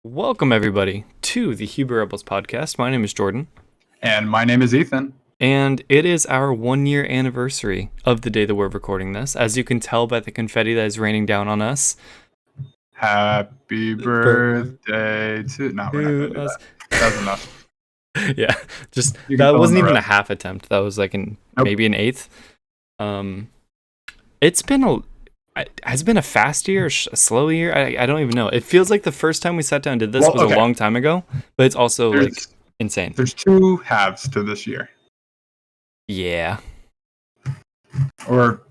Welcome, everybody, to the Huber Rebels podcast. My name is Jordan, And my name is Ethan. and it is our 1 year anniversary of the day that we're recording this. As you can tell by the confetti that is raining down on us. Happy birthday to... No, we're not going to do us. that. That was enough. Yeah, just You can that fill in wasn't the even a rest. half attempt. That was like Nope. maybe an eighth. It's been has it been a fast year or a slow year? I don't even know. It feels like the first time we sat down and did this was a long time ago, but it's also insane. There's two halves to this year. Yeah. Or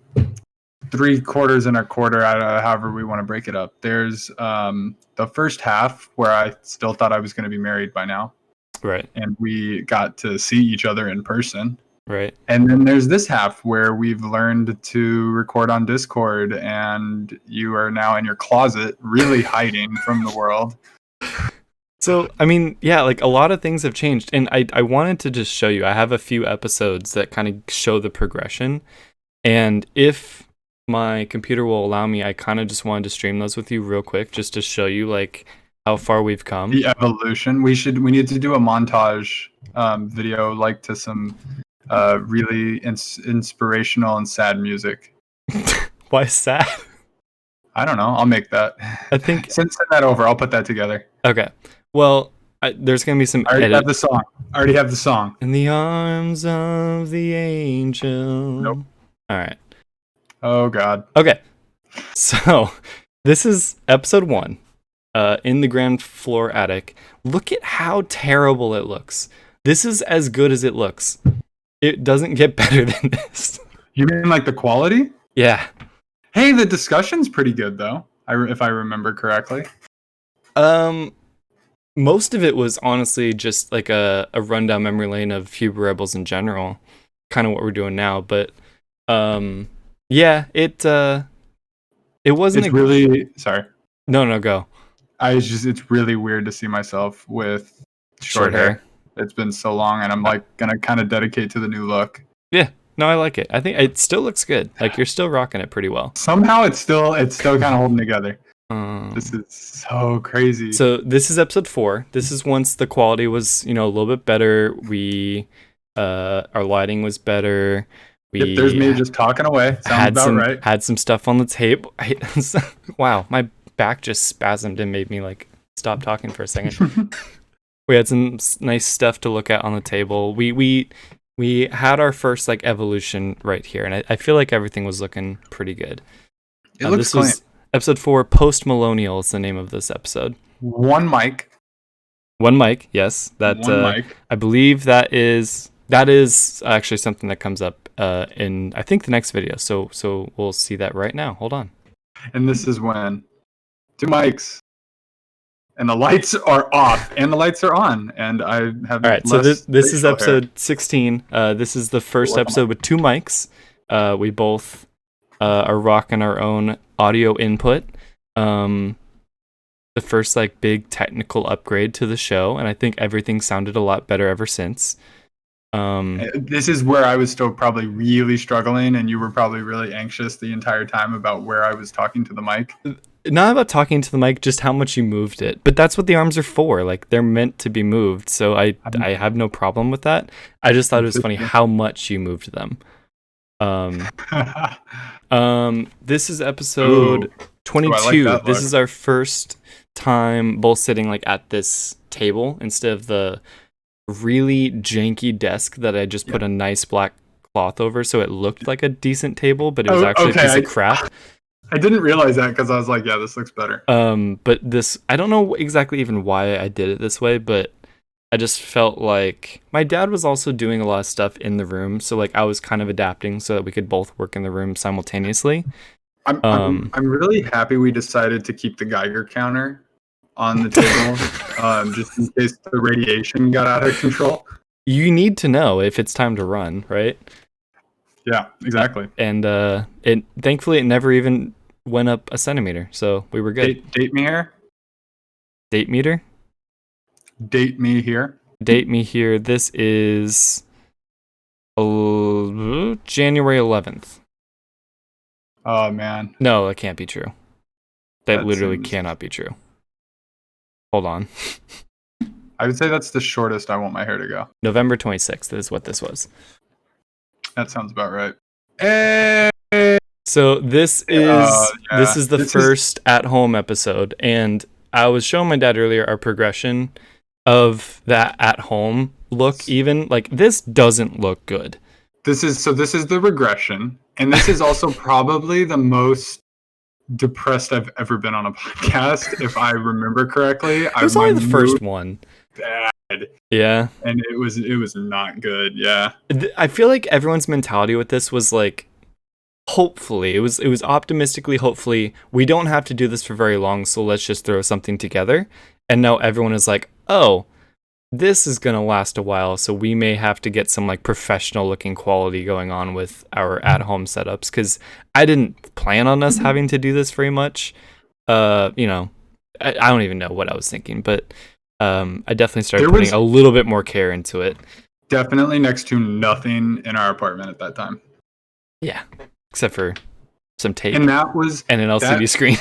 3/4 and a quarter, however we want to break it up. There's the first half where I still thought I was going to be married by now. Right. And we got to see each other in person. Right. And then there's this half where we've learned to record on Discord, and you are now in your closet, really hiding from the world. So, I mean, yeah, like a lot of things have changed. And I wanted to just show you, I have a few episodes that kind of show the progression. And if my computer will allow me, I kind of just wanted to stream those with you real quick, just to show you like how far we've come. The evolution. We need to do a montage video, like to some really inspirational and sad music. Why sad? I don't know. I'll make that. I think Send that over. I'll put that together. Okay. Well, there's gonna be some. I already have the song. In the arms of the angel. Nope. All right. Oh God. Okay. So this is episode 1. In the ground floor attic. Look at how terrible it looks. This is as good as it looks. It doesn't get better than this. You mean like the quality? Yeah. Hey, the discussion's pretty good though. If I remember correctly. Most of it was honestly just like a rundown memory lane of Huber Rebels in general, kind of what we're doing now. But yeah, it wasn't. It's really sorry. No, go. It's really weird to see myself with short hair. It's been so long, and I'm like gonna kind of dedicate to the new look. Yeah, no, I like it. I think it still looks good. Like you're still rocking it pretty well. Somehow it's still kind of holding together. This is so crazy. So this is episode 4. This is once the quality was, a little bit better. We, our lighting was better. Yep, there's me just talking away. Sounds about right. Had some stuff on the table. Wow, my back just spasmed and made me like stop talking for a second. We had some nice stuff to look at on the table. We had our first like evolution right here, and I feel like everything was looking pretty good. It looks clean. Episode 4, Post-Millennial is the name of this episode. One mic, yes. That one mic. I believe that is actually something that comes up in I think the next video. So we'll see that right now. Hold on. And this is when 2 mics, and the lights are off, and the lights are on, and I have. All right, so this is episode 16. This is the first episode with 2 mics. We both are rocking our own audio input. The first like big technical upgrade to the show, and I think everything sounded a lot better ever since. This is where I was still probably really struggling, and you were probably really anxious the entire time about where I was talking to the mic. Not about talking to the mic, just how much you moved it. But that's what the arms are for. Like they're meant to be moved. So I have no problem with that. I just thought it was funny how much you moved them. This is episode 22. Like this is our first time both sitting like at this table instead of the really janky desk that I just put a nice black cloth over, so it looked like a decent table, but it was actually a piece of crap. I didn't realize that because I was like, yeah, this looks better. But this, I don't know exactly even why I did it this way, but I just felt like my dad was also doing a lot of stuff in the room, so like I was kind of adapting so that we could both work in the room simultaneously. I'm really happy we decided to keep the Geiger counter on the table, just in case the radiation got out of control. You need to know if it's time to run, right? Yeah, exactly. And thankfully it never even went up a centimeter, so we were good. Date me here. Date meter. Date me here. Date me here. This is January 11th. Oh man. No, it can't be true. That literally cannot be true. Hold on. I would say that's the shortest I want my hair to go. November 26th is what this was. That sounds about right. Hey! So this is the first at-home episode, and I was showing my dad earlier our progression of that at-home look. Even like this doesn't look good. This is the regression, and this is also probably the most depressed I've ever been on a podcast, if I remember correctly. It was only the first one. Bad. Yeah. And it was not good. Yeah. I feel like everyone's mentality with this was like, hopefully, it was optimistically, hopefully, we don't have to do this for very long, so let's just throw something together. And now everyone is like, oh, this is going to last a while, so we may have to get some like professional looking quality going on with our at-home setups, because I didn't plan on us having to do this very much. I don't even know what I was thinking, but I definitely started putting a little bit more care into it. Definitely next to nothing in our apartment at that time. Yeah, except for some tape. And that was and an LCD screen.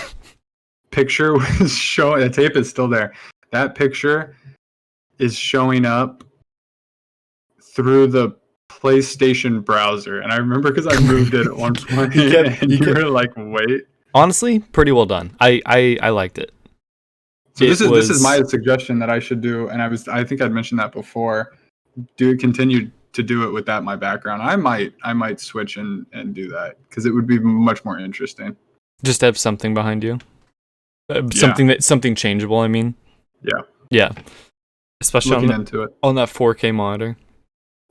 Picture was showing. The tape is still there. That picture is showing up through the PlayStation browser, and I remember because I moved it at one point, and you were like, "Wait." Honestly, pretty well done. I liked it. So this is my suggestion that I should do, and I think I'd mentioned that before. Continue to do it with that my background. I might switch and do that because it would be much more interesting. Just have something behind you, something changeable. I mean, yeah, especially on that 4K monitor.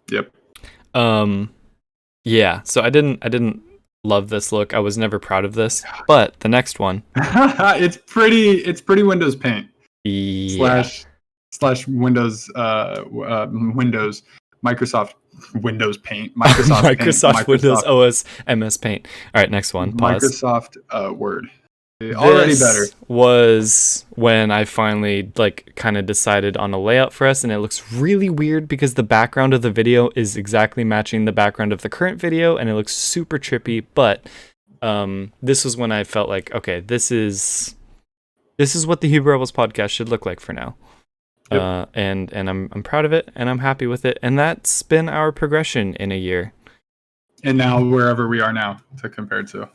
Yep. Yeah. So I didn't love this look. I was never proud of this, but the next one, it's pretty Windows Paint. Yeah. Slash Windows Windows Microsoft Windows Paint Microsoft Windows OS MS Paint. All right, next one. Pause. Microsoft Word. Already better. Was when I finally like kind of decided on a layout for us, and it looks really weird because the background of the video is exactly matching the background of the current video, and it looks super trippy. But this was when I felt like, okay, this is what the Hebrew Rebels podcast should look like for now. Yep. And I'm proud of it, and I'm happy with it, and that's been our progression in a year. And now wherever we are now to compare to.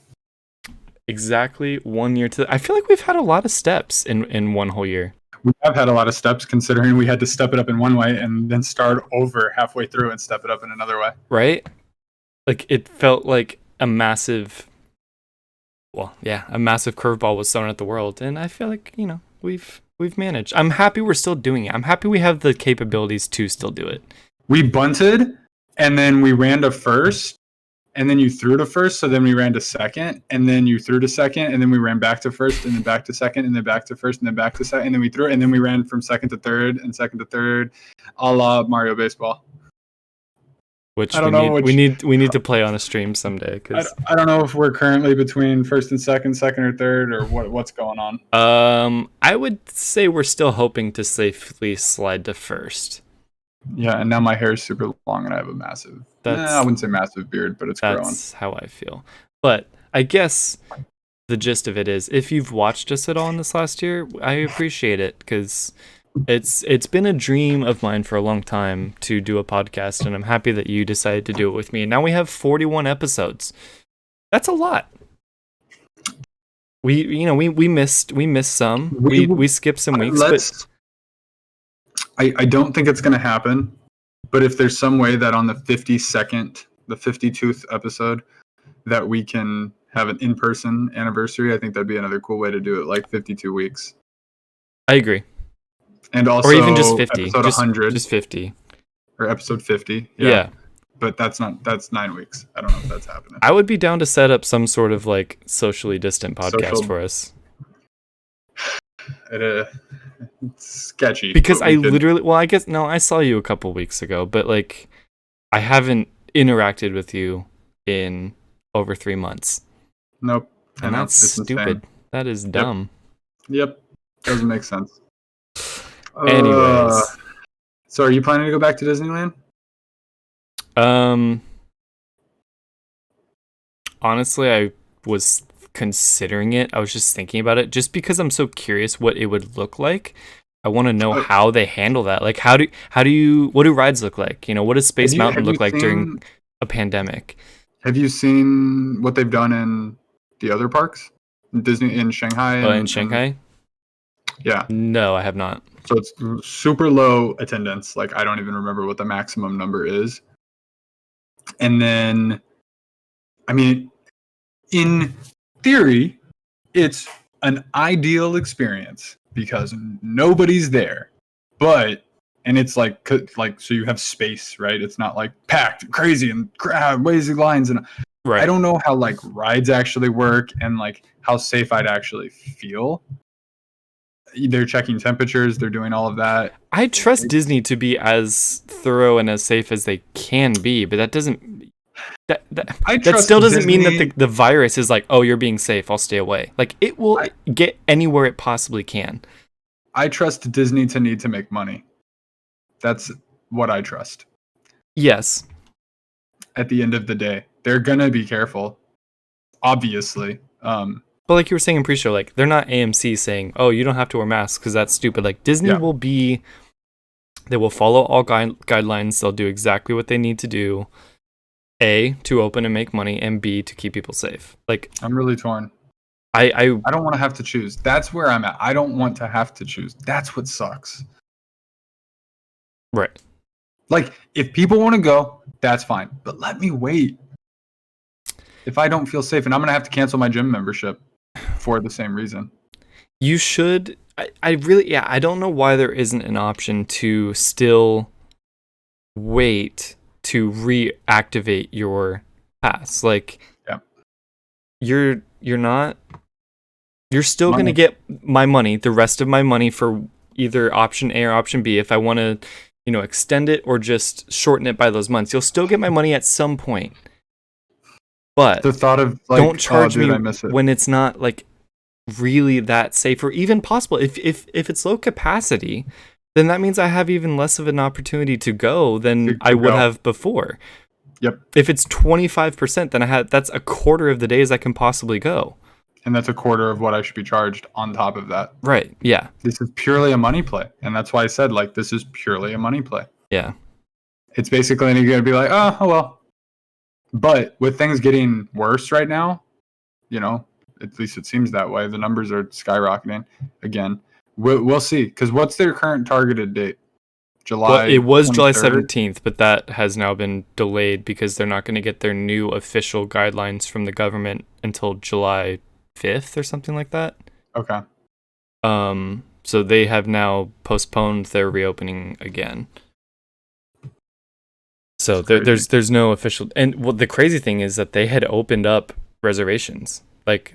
Exactly 1 year to. I feel like we've had a lot of steps in one whole year. We have had a lot of steps, considering we had to step it up in one way and then start over halfway through and step it up in another way. Right? Like it felt like a massive curveball was thrown at the world, and I feel like we've managed. I'm happy we're still doing it. I'm happy we have the capabilities to still do it. We bunted, and then we ran to first. And then you threw to first, so then we ran to second, and then you threw to second, and then we ran back to first, and then back to second, and then back to first, and then back to second, and then we threw, and then we ran from second to third, and second to third, a la Mario Baseball. Which we need to play on a stream someday. Cause I don't know if we're currently between first and second or third, or what's going on. I would say we're still hoping to safely slide to first. Yeah, and now my hair is super long, and I have a massive. I wouldn't say massive beard, but it's growing. That's how I feel. But I guess the gist of it is, if you've watched us at all in this last year, I appreciate it, because it's been a dream of mine for a long time to do a podcast, and I'm happy that you decided to do it with me. And now we have 41 episodes. That's a lot. We missed some. We skipped some weeks, but I don't think it's going to happen, but if there's some way that on the 52nd episode that we can have an in-person anniversary, I think that'd be another cool way to do it, like 52 weeks. I agree. And also, or even just 50. Episode 100. Just 50. Or episode 50. Yeah. But that's 9 weeks. I don't know if that's happening. I would be down to set up some sort of like socially distant podcast for us. It's sketchy. Because I saw you a couple weeks ago, but like I haven't interacted with you in over 3 months. Nope. And that's stupid. Insane. That is dumb. Yep. Doesn't make sense. Anyways. So are you planning to go back to Disneyland? Honestly, I was considering it. I was just thinking about it just because I'm so curious what it would look like. I want to know how they handle that. Like, what do rides look like? What does Space Mountain look like during a pandemic? Have you seen what they've done in the other parks? Disney in Shanghai? In Shanghai? Yeah. No, I have not. So it's super low attendance. Like, I don't even remember what the maximum number is. And then, I mean, in theory, it's an ideal experience because nobody's there. And it's like so you have space, right? It's not like packed, crazy, and crazy lines. And right. I don't know how like rides actually work and like how safe I'd actually feel. They're checking temperatures. They're doing all of that. I trust Disney to be as thorough and as safe as they can be, but that doesn't. That still doesn't mean that the virus is like, oh, you're being safe, I'll stay away. Like, it will get anywhere it possibly can. I trust Disney to need to make money. That's what I trust. Yes. At the end of the day, they're gonna be careful, obviously. But like you were saying in pre-show, like, they're not AMC saying, oh, you don't have to wear masks because that's stupid. Like, Disney will be, they will follow all guidelines. They'll do exactly what they need to do. A, to open and make money, and B, to keep people safe. Like, I'm really torn. I don't want to have to choose. That's where I'm at. I don't want to have to choose. That's what sucks. Right. Like, if people want to go, that's fine. But let me wait. If I don't feel safe, and I'm going to have to cancel my gym membership for the same reason. You should. I really, I don't know why there isn't an option to still wait to reactivate your pass. Like, you're still going to get my money, the rest of my money, for either option A or option B. If I want to, extend it or just shorten it by those months, you'll still get my money at some point. But the thought of like, don't charge me when it's not like really that safe or even possible. If it's low capacity, then that means I have even less of an opportunity to go than I would have before. Yep. If it's 25%, then that's a quarter of the days I can possibly go. And that's a quarter of what I should be charged on top of that. Right. Yeah. This is purely a money play. And that's why I said, like, this is purely a money play. Yeah. It's basically you're going to be like, oh, well. But with things getting worse right now, at least it seems that way. The numbers are skyrocketing again. We'll see. Because what's their current targeted date? July. Well, it was 23rd? July 17th, but that has now been delayed because they're not going to get their new official guidelines from the government until July 5th or something like that. Okay. So they have now postponed their reopening again. So there's no official, and the crazy thing is that they had opened up reservations. Like,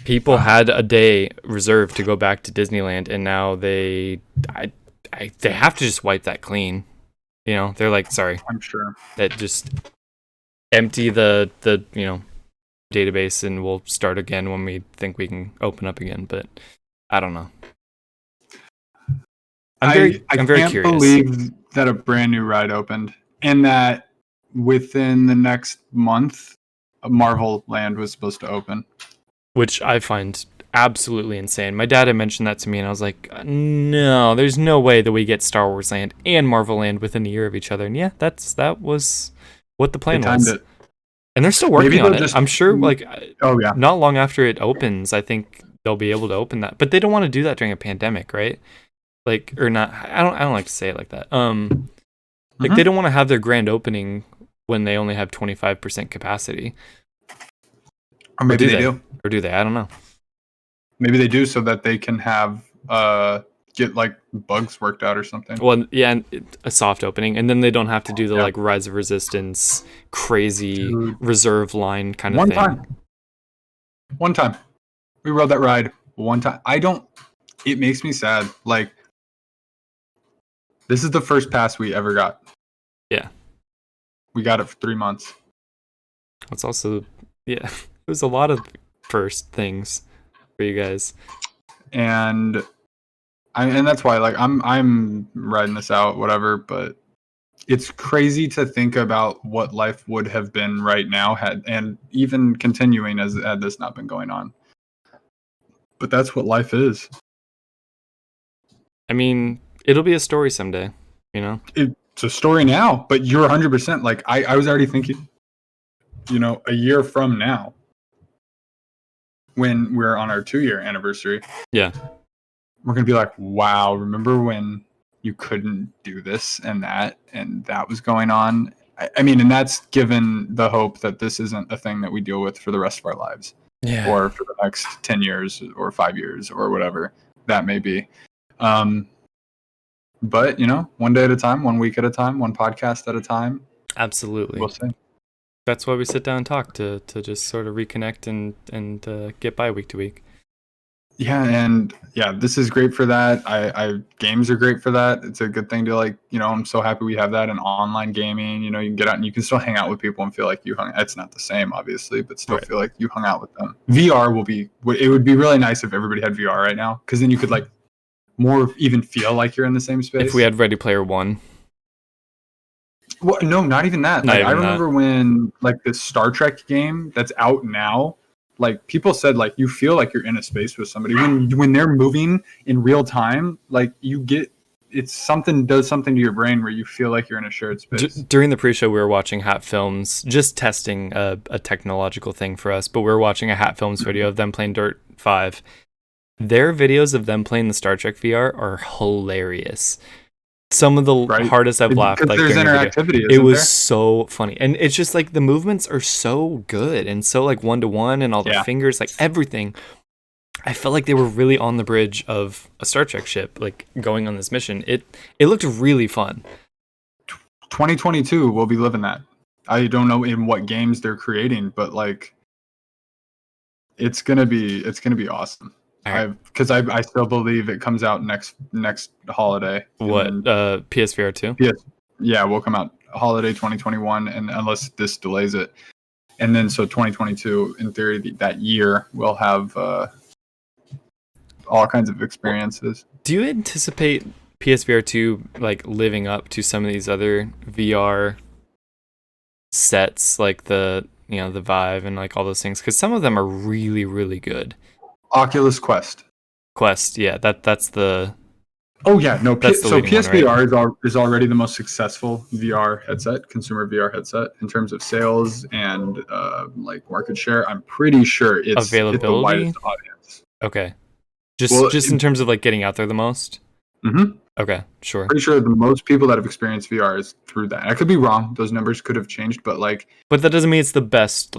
people had a day reserved to go back to Disneyland, and now they have to just wipe that clean. They're like, sorry. I'm sure. That just empty the database, and we'll start again when we think we can open up again. But I don't know. I'm very curious. I can't believe that a brand new ride opened, and that within the next month, Marvel Land was supposed to open. Which I find absolutely insane. My dad had mentioned that to me, and I was like, no, there's no way that we get Star Wars Land and Marvel Land within a year of each other. And that was what the plan was. It. And they're still working on it. I'm sure, not long after it opens, I think they'll be able to open that. But they don't want to do that during a pandemic, right? Like, or not. I don't like to say it like that. Like, they don't want to have their grand opening when they only have 25% capacity. Or maybe they do. Or do they? I don't know. Maybe they do so that they can have get like bugs worked out or something. Well, yeah, a soft opening, and then they don't have to do the like Rise of Resistance crazy reserve line kind of thing. One time, we rode that ride one time. It makes me sad. Like, this is the first pass we ever got. Yeah, we got it for 3 months. It's also it was a lot of first things for you guys, and that's why, like, I'm riding this out, whatever. But it's crazy to think about what life would have been right now and even continuing had this not been going on. But that's what life is. I mean, it'll be a story someday, you know? It's a story now, but you're 100%. Like, I was already thinking, a year from now, when we're on our 2-year anniversary. Yeah. We're going to be like, wow, remember when you couldn't do this and that was going on? I mean, and that's given the hope that this isn't a thing that we deal with for the rest of our lives. Yeah. Or for the next 10 years or 5 years or whatever that may be. But, one day at a time, 1 week at a time, one podcast at a time. Absolutely. We'll see. That's why we sit down and talk, to just sort of reconnect and get by week to week. Yeah, and this is great for that. I games are great for that. It's a good thing to I'm so happy we have that in online gaming. You can get out and you can still hang out with people and feel like you hung. It's not the same, obviously, but still feel like you hung out with them. VR it would be really nice if everybody had VR right now, because then you could more even feel like you're in the same space. If we had Ready Player One. Well, no, not even that. I remember when the Star Trek game that's out now, people said you feel like you're in a space with somebody when they're moving in real time. Does something to your brain where you feel like you're in a shared space. During the pre-show, we were watching Hat Films, just testing a technological thing for us, but we were watching a Hat Films video of them playing Dirt 5. Their videos of them playing the Star Trek VR are hilarious. Some of the hardest I've laughed. There's interactivity. It was so funny, and it's just the movements are so good and so one-to-one, and all the fingers, everything. I felt like they were really on the bridge of a Star Trek ship, going on this mission. It looked really fun. 2022, we'll be living that. I don't know in what games they're creating, but it's gonna be awesome. Because I still believe it comes out next holiday. What, PSVR 2? We'll come out holiday 2021, and unless this delays it. And then so 2022, in theory, that year we'll have all kinds of experiences. Do you anticipate PSVR 2 living up to some of these other VR sets, the the Vive and all those things? Because some of them are really, really good. Oculus Quest, yeah, that's the. Oh yeah, no. So PSVR is already the most successful VR headset, consumer VR headset, in terms of sales and market share. I'm pretty sure it's availability, the widest audience. Okay, just in terms of getting out there the most. Mm-hmm. Okay, sure. Pretty sure the most people that have experienced VR is through that. I could be wrong; those numbers could have changed, but But that doesn't mean it's the best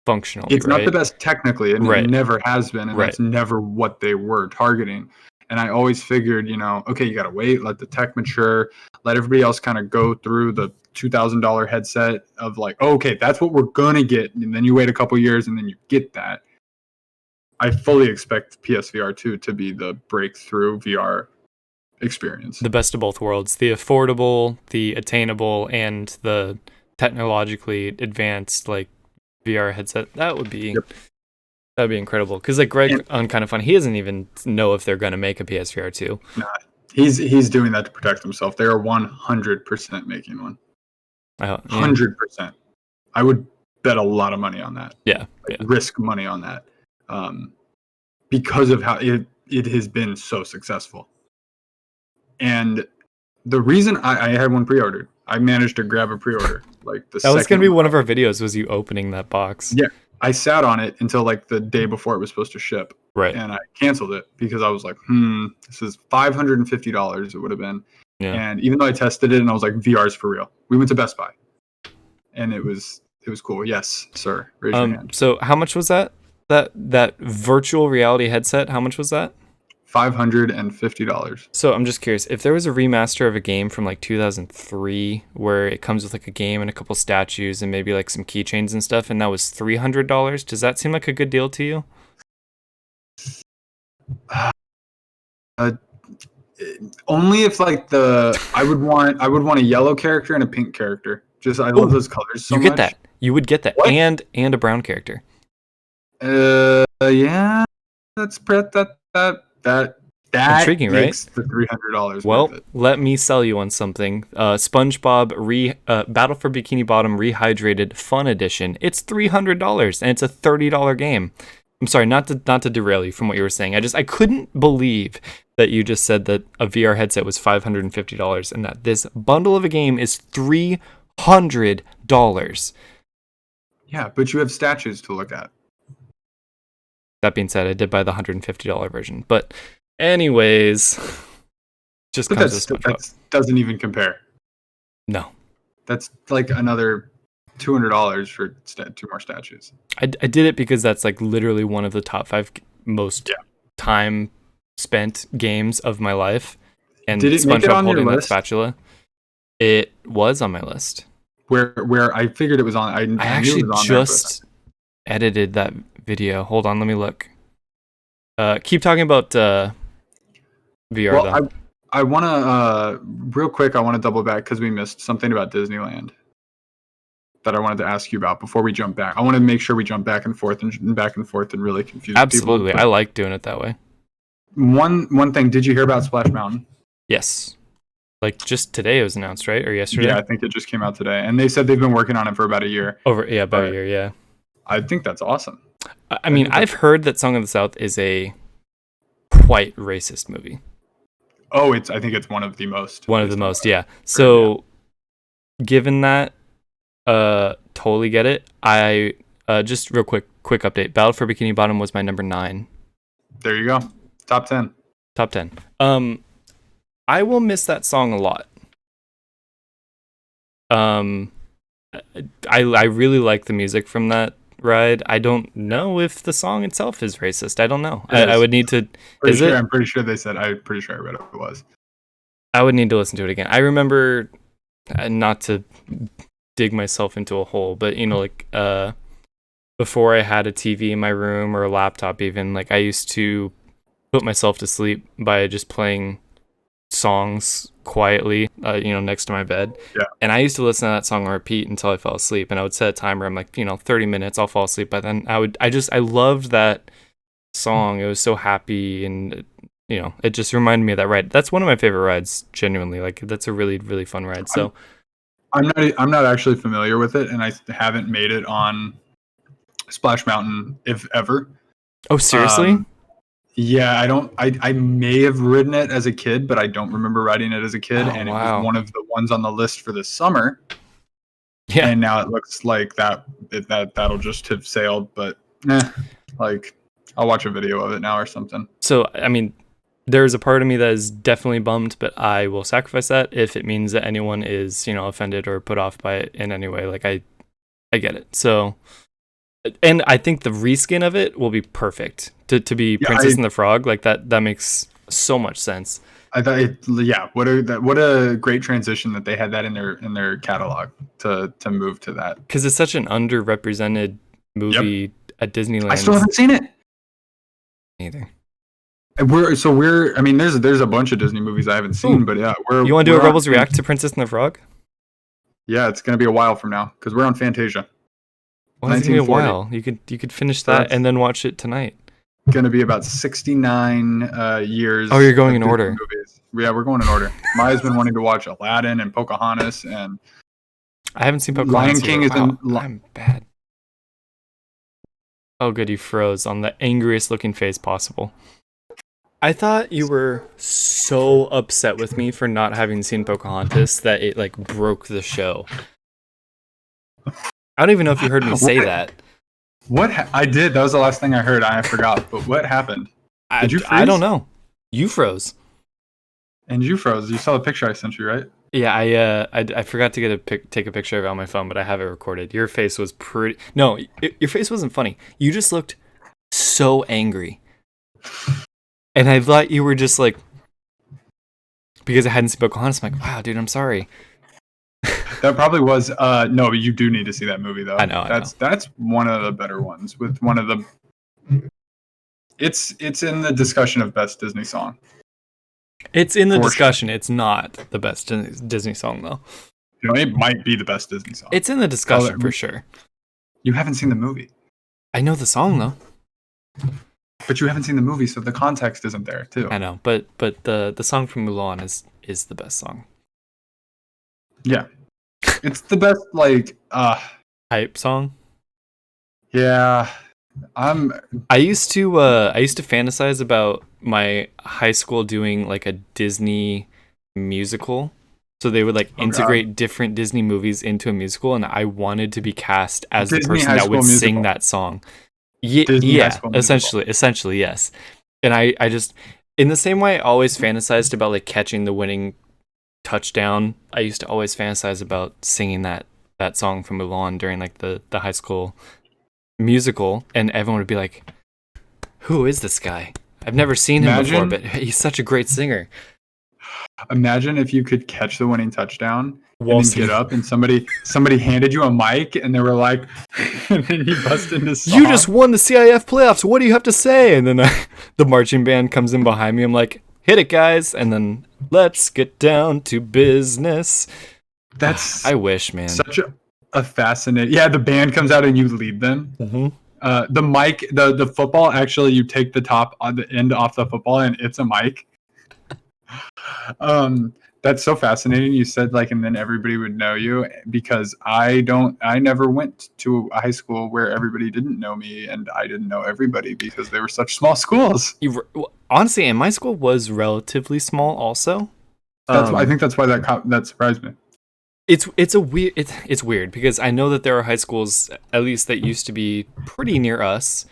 functionally. It's not the best technically, and it never has been, and Right. that's never what they were targeting. And I always figured, okay, you gotta wait, let the tech mature, let everybody else kind of go through the $2,000 headset of okay, that's what we're gonna get, and then you wait a couple years and then you get that. I fully expect PSVR 2 to be the breakthrough VR experience. The best of both worlds: the affordable, the attainable, and the technologically advanced VR headset. That'd be incredible. Because Greg on Kind of Fun, he doesn't even know if they're gonna make a PSVR 2. Nah, he's doing that to protect himself. They are 100% making one. 100%. I would bet a lot of money on that. Yeah, risk money on that, because of how it has been so successful. And the reason I had one pre-ordered, I managed to grab a pre-order. That was going to be one of our videos, was you opening that box. Yeah. I sat on it until the day before it was supposed to ship. Right. And I canceled it because I was this is $550 it would have been. Yeah. And even though I tested it and I was VR's for real. We went to Best Buy. And it was cool. Yes, sir. Raise your hand. So how much was that? That virtual reality headset, how much was that? $550. So I'm just curious, if there was a remaster of a game from 2003 where it comes with a game and a couple statues and maybe some keychains and stuff, and that was $300, does that seem like a good deal to you? Only if I would want a yellow character and a pink character. I love those colors so much. You get that. You would get that. What? And a brown character. Yeah. That's that intriguing, makes right? The $300. Well, let me sell you on something. SpongeBob Battle for Bikini Bottom Rehydrated Fun Edition. It's $300 and it's a $30 game. I'm sorry, not to derail you from what you were saying. I couldn't believe that you just said that a VR headset was $550 and that this bundle of a game is $300. Yeah, but you have statues to look at. That being said, I did buy the $150 version. But anyways, just comes with SpongeBob. That doesn't even compare. No. That's like another $200 for 2 more statues. I did it because that's like literally one of the top 5 most time spent games of my life. And did it make it on holding your that list? spatula, it was on my list. Where I figured it was on. I actually knew it was on just edited that video. Hold on, let me look. Keep talking about VR though. I want to real quick. I want to double back because we missed something about Disneyland that I wanted to ask you about before we jump back. I want to make sure we jump back and forth and really confuse Absolutely, people. I like doing it that way. One thing, did you hear about Splash Mountain? Yes. Like just today it was announced, right? Or yesterday? Yeah, I think it just came out today. And they said they've been working on it for about a year. About a year, yeah. I think that's awesome. I mean, I've heard that Song of the South is a quite racist movie. Oh, I think it's one of the most. One of the most, yeah. So given that, totally get it. I just real quick update. Battle for Bikini Bottom was my number 9. There you go. Top 10. Top 10. I will miss that song a lot. I really like the music from that ride. I don't know if the song itself is racist. I don't know. I would need to. I'm pretty sure they said. I'm pretty sure I read it was. I would need to listen to it again. I remember, not to dig myself into a hole, but like before I had a TV in my room or a laptop, even like I used to put myself to sleep by just playing songs quietly, next to my bed. Yeah. And I used to listen to that song on repeat until I fell asleep. And I would set a timer. I'm like, 30 minutes, I'll fall asleep. But then I loved that song. It was so happy, and it just reminded me of that ride. That's one of my favorite rides, genuinely. Like that's a really, really fun ride. So I'm not actually familiar with it, and I haven't made it on Splash Mountain, if ever. Oh, seriously? Yeah, I may have ridden it as a kid, but I don't remember riding it as a kid. It was one of the ones on the list for this summer. Yeah. And now it looks like that'll just have sailed, but like I'll watch a video of it now or something. So, I mean, there's a part of me that is definitely bummed, but I will sacrifice that if it means that anyone is, offended or put off by it in any way. Like I get it. So, and I think the reskin of it will be perfect to be Princess and the Frog. Like that makes so much sense. I thought, what a great transition that they had that in their catalog to move to that, because it's such an underrepresented movie at Disneyland. I still haven't seen it either. There's a bunch of Disney movies I haven't seen, but yeah, you want to do a Rebels React to Princess and the Frog? Yeah, it's gonna be a while from now because we're on Fantasia. Well, it's gonna be a while. You could finish that and then watch it tonight. Gonna be about 69 years. Oh, you're going in order. Movies. Yeah, we're going in order. Maya's been wanting to watch Aladdin and Pocahontas, and I haven't seen Pocahontas. Lion King I'm bad. Oh, good, you froze on the angriest looking face possible. I thought you were so upset with me for not having seen Pocahontas that it like broke the show. I don't even know if you heard me say that. What I did, that was the last thing I heard. I forgot. But what happened? Did you freeze? I don't know. You froze. And you froze. You saw the picture I sent you, right? Yeah, I forgot to take a picture of it on my phone, but I have it recorded. Your face was pretty. No, your face wasn't funny. You just looked so angry. And I thought you were just like, because I hadn't seen Pocahontas, I'm like, wow, dude, I'm sorry. That probably was. No, you do need to see that movie, though. I know. That's one of the better ones. With one of the. It's in the discussion of best Disney song. It's in the discussion. Sure. It's not the best Disney song, though. It might be the best Disney song. It's in the discussion for sure. You haven't seen the movie. I know the song though. But you haven't seen the movie, so the context isn't there, too. I know, but the song from Mulan is the best song. Yeah. It's the best, like, hype song? Yeah. I used to fantasize about my high school doing like a Disney musical. So they would like Oh God, integrate different Disney movies into a musical, and I wanted to be cast as the Disney person High that would School sing Musical. that song. Disney High Yeah, School Musical. essentially, yes. And I just, in the same way I always fantasized about like catching the winning touchdown, I used to always fantasize about singing that song from Mulan during like the high school musical, and everyone would be like, "Who is this guy? I've never seen him before, Imagine, but he's such a great singer." imagine if you could catch the winning touchdown and While then get singing, up and somebody handed you a mic and they were like, and then you bust into "You just song. won the CIF playoffs. What do you have to say?" And then the marching band comes in behind me. I'm like, "Hit it, guys!" And then let's get down to business. That's I wish, man. such a fascinating. Yeah, the band comes out and you lead them. Mm-hmm. The mic, the football. Actually, you take the top on the end off the football, and it's a mic. That's so fascinating. You said like, and then everybody would know you because I don't. I never went to a high school where everybody didn't know me, and I didn't know everybody because they were such small schools. Honestly, and my school was relatively small. Also, That's why I think that's why that surprised me. it's weird because I know that there are high schools, at least that used to be pretty near us,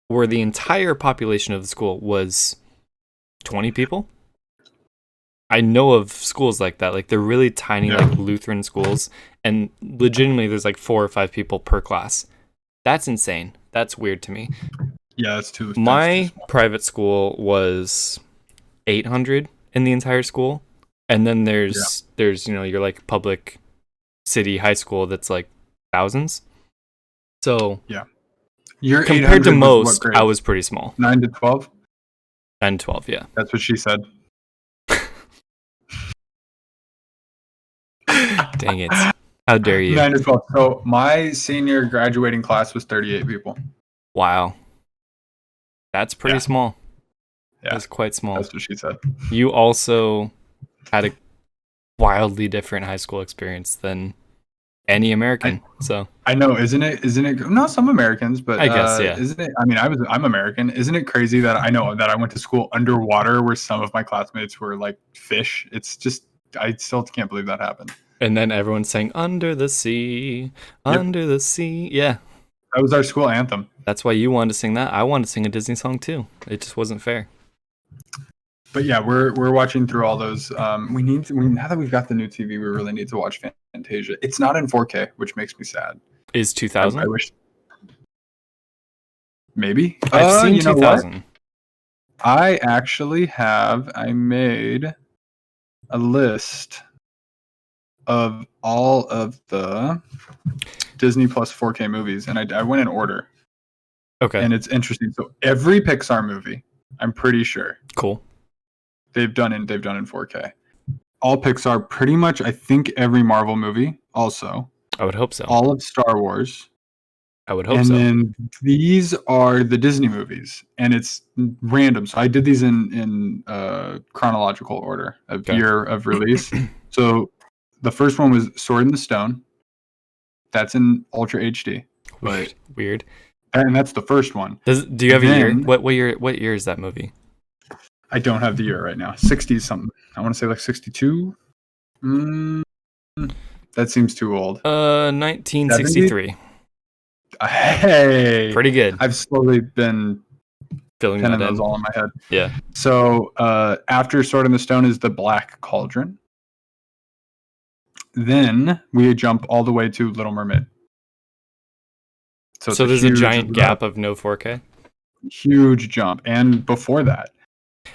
where the entire population of the school was 20 people. I know of schools like that, like they're really tiny, Yeah. like Lutheran schools, and legitimately there's like 4 or 5 people per class. That's insane. That's weird to me. Yeah, that's too. My private school was 800 in the entire school, and then there's your like public city high school that's like thousands. So Yeah. Your compared to 800 was what most, grade? I was pretty small. 9 to 12. 9 to 12, yeah. That's what she said. Dang it. How dare you? 9 to 12. So my senior graduating class was 38 people. Wow. That's pretty Yeah. small. Yeah. That's quite small. That's what she said. You also had a wildly different high school experience than any American. I know, isn't it? No, some Americans, but I guess, yeah. Isn't it? I mean, I'm American. Isn't it crazy that I know that I went to school underwater where some of my classmates were like fish? It's just, I still can't believe that happened. And then everyone sang "Under the Sea, Under the Sea." Yeah, that was our school anthem. That's why you wanted to sing that. I wanted to sing a Disney song too. It just wasn't fair. But yeah, we're watching through all those. We now that we've got the new TV, we really need to watch Fantasia. It's not in 4K, which makes me sad. Is 2000? I wish. Maybe I've seen 2000. I made a list of all of the Disney Plus 4K movies, and I went in order. Okay. And it's interesting. So every Pixar movie, I'm pretty sure. Cool. They've done in 4K. All Pixar, pretty much. I think every Marvel movie, also. I would hope so. All of Star Wars. I would hope so. And then these are the Disney movies, and it's random. So I did these in chronological order of year of release. So the first one was Sword in the Stone. That's in Ultra HD. But weird. And that's the first one. Do you have a year? What year is that movie? I don't have the year right now. 60 something. I want to say like 62. That seems too old. 1963. 70? Hey, pretty good. I've slowly been filling those all in my head. Yeah. So after Sword in the Stone is the Black Cauldron. Then we jump all the way to Little Mermaid. So there's a giant gap of no 4K? Huge jump. And before that.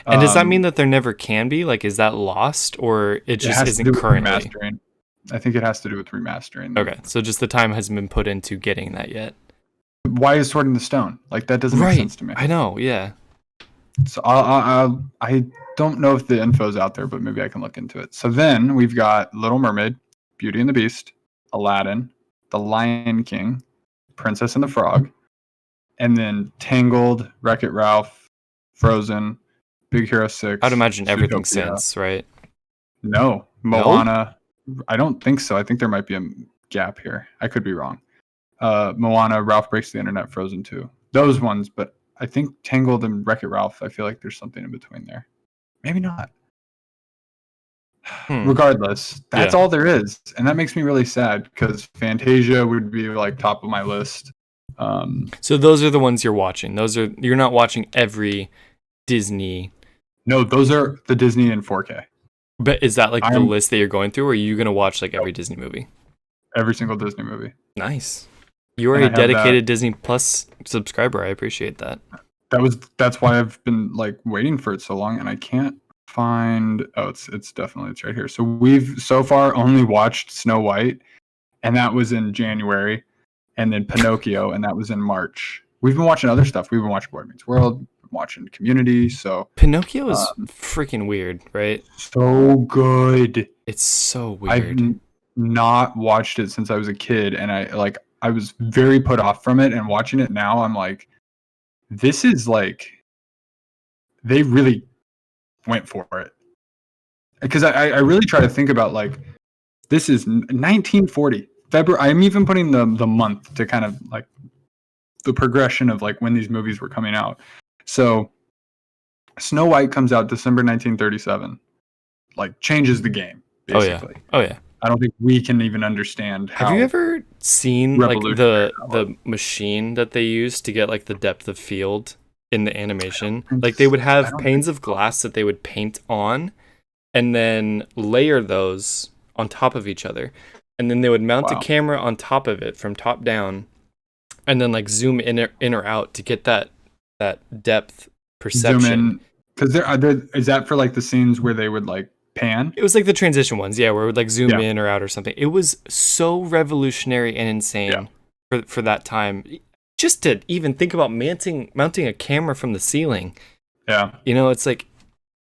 And does that mean that there never can be? Like, is that lost or it just isn't currently? Remastering. I think it has to do with remastering. Okay, so just the time hasn't been put into getting that yet. Why is Sword in the Stone? Like, that doesn't make sense to me. I know, yeah. So I don't know if the info's out there, but maybe I can look into it. So then we've got Little Mermaid, Beauty and the Beast, Aladdin, The Lion King, Princess and the Frog, and then Tangled, Wreck-It Ralph, Frozen, Big Hero 6. I'd imagine everything since, right? No. Moana. I don't think so. I think there might be a gap here. I could be wrong. Moana, Ralph Breaks the Internet, Frozen 2. those ones, but I think Tangled and Wreck-It Ralph, I feel like there's something in between there. Maybe not. Regardless, that's all there is, and that makes me really sad because Fantasia would be like top of my list. So those are the ones you're watching. You're not watching every Disney. No, those are the Disney in 4K. But is that like the list that you're going through, or are you gonna watch like every Disney movie? Every single Disney movie. Nice. You are a dedicated Disney Plus subscriber. I appreciate that. That's why I've been like waiting for it so long, and I can't find. Oh, it's right here. So we've so far only watched Snow White, and that was in January, and then Pinocchio, and that was in March. We've been watching other stuff. We've been watching Boy Meets World, watching Community. So Pinocchio is freaking weird, right? So good. It's so weird. I've not watched it since I was a kid, and I was very put off from it, and watching it now, I'm like, this is like, they really went for it. Because I really try to think about, like, this is 1940. February. I'm even putting the month to kind of, like, the progression of, like, when these movies were coming out. So, Snow White comes out December 1937. Like, changes the game, basically. Oh, yeah. I don't think we can even understand how. Have you ever seen like the machine that they use to get like the depth of field in the animation? Like they would have panes of glass that they would paint on and then layer those on top of each other. And then they would mount a camera on top of it from top down and then like zoom in or out to get that depth perception. Zoom in. Because is that for like the scenes where they would like pan? It was like the transition ones, yeah, where it would like zoom in or out or something. It was so revolutionary and insane for that time. Just to even think about mounting a camera from the ceiling. Yeah. You know, it's like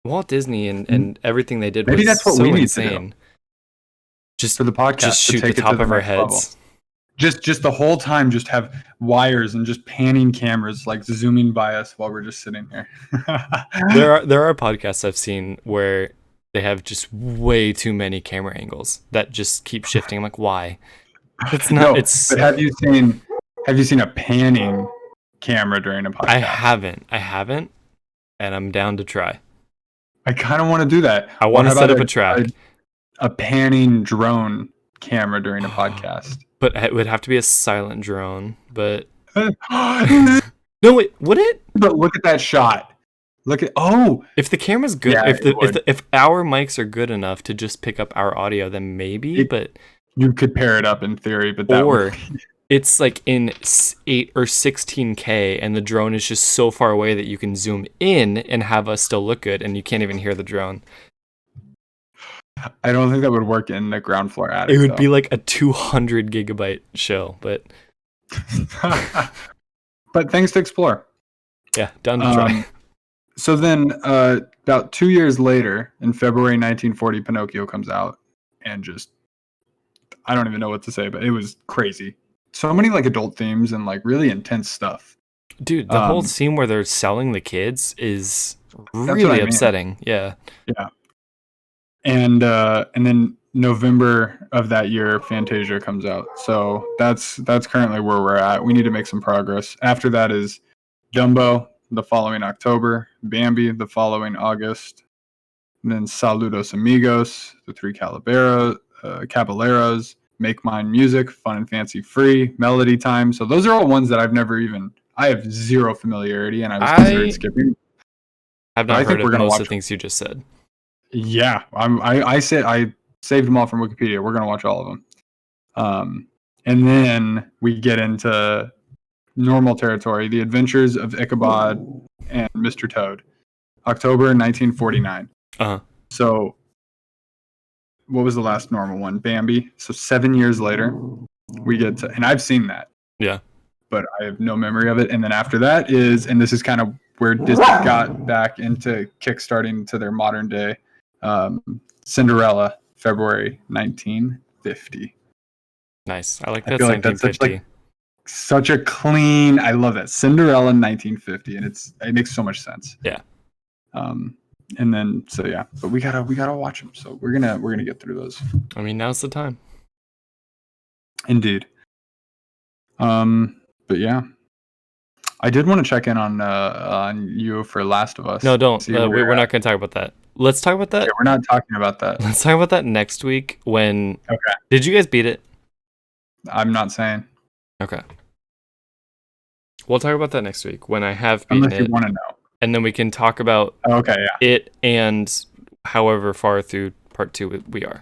Walt Disney and everything they did Maybe was that's what so we need insane. to do. Just for the podcast, just shoot the top of our heads. Level. Just the whole time, just have wires and just panning cameras like zooming by us while we're just sitting here. There are podcasts I've seen where they have just way too many camera angles that just keep shifting. I'm like, why? It's not. But have you seen a panning camera during a podcast? I haven't, and I'm down to try. I kind of want to do that. I want to set up a track. A panning drone camera during a podcast. But it would have to be a silent drone. But no, wait, would it? But look at that shot. If the camera's good, if our mics are good enough to just pick up our audio, then maybe. But you could pair it up in theory, but it's like in 8 or 16K, and the drone is just so far away that you can zoom in and have us still look good, and you can't even hear the drone. I don't think that would work in the ground floor attic. It would be like a 200 gigabyte show, but but things to explore. Yeah, down to try. So then, about 2 years later, in February 1940, Pinocchio comes out, and just, I don't even know what to say, but it was crazy. So many like adult themes and like really intense stuff. Dude, the whole scene where they're selling the kids is really upsetting. Yeah. Yeah. And then November of that year, Fantasia comes out. So that's currently where we're at. We need to make some progress. After that is Dumbo the following October, Bambi the following August, and then Saludos Amigos, The Three Caballeros, Make Mine Music, Fun and Fancy Free, Melody Time. So those are all ones that I have zero familiarity, and I was considering skipping. I've not heard of most of the things you just said. Yeah, I saved them all from Wikipedia. We're gonna watch all of them, and then we get into normal territory: The Adventures of Ichabod and Mr. Toad, October 1949. So, what was the last normal one? Bambi. So 7 years later, we get to, and I've seen that. Yeah, but I have no memory of it. And then after that is, and this is kind of where Disney got back into kickstarting to their modern day. Cinderella, February 1950. Nice. I like that. I feel like that's such a clean. I love that, Cinderella 1950, and it makes so much sense. Yeah. And then but we gotta watch them. So we're gonna get through those. I mean, now's the time. Indeed. But yeah, I did want to check in on you for Last of Us. No, don't. We're not going to talk about that. Let's talk about that. Okay, we're not talking about that. Let's talk about that next week. When? Okay. Did you guys beat it? I'm not saying. Okay. We'll talk about that next week when I have beaten Unless you want to know. And then we can talk about it and however far through part 2 we are.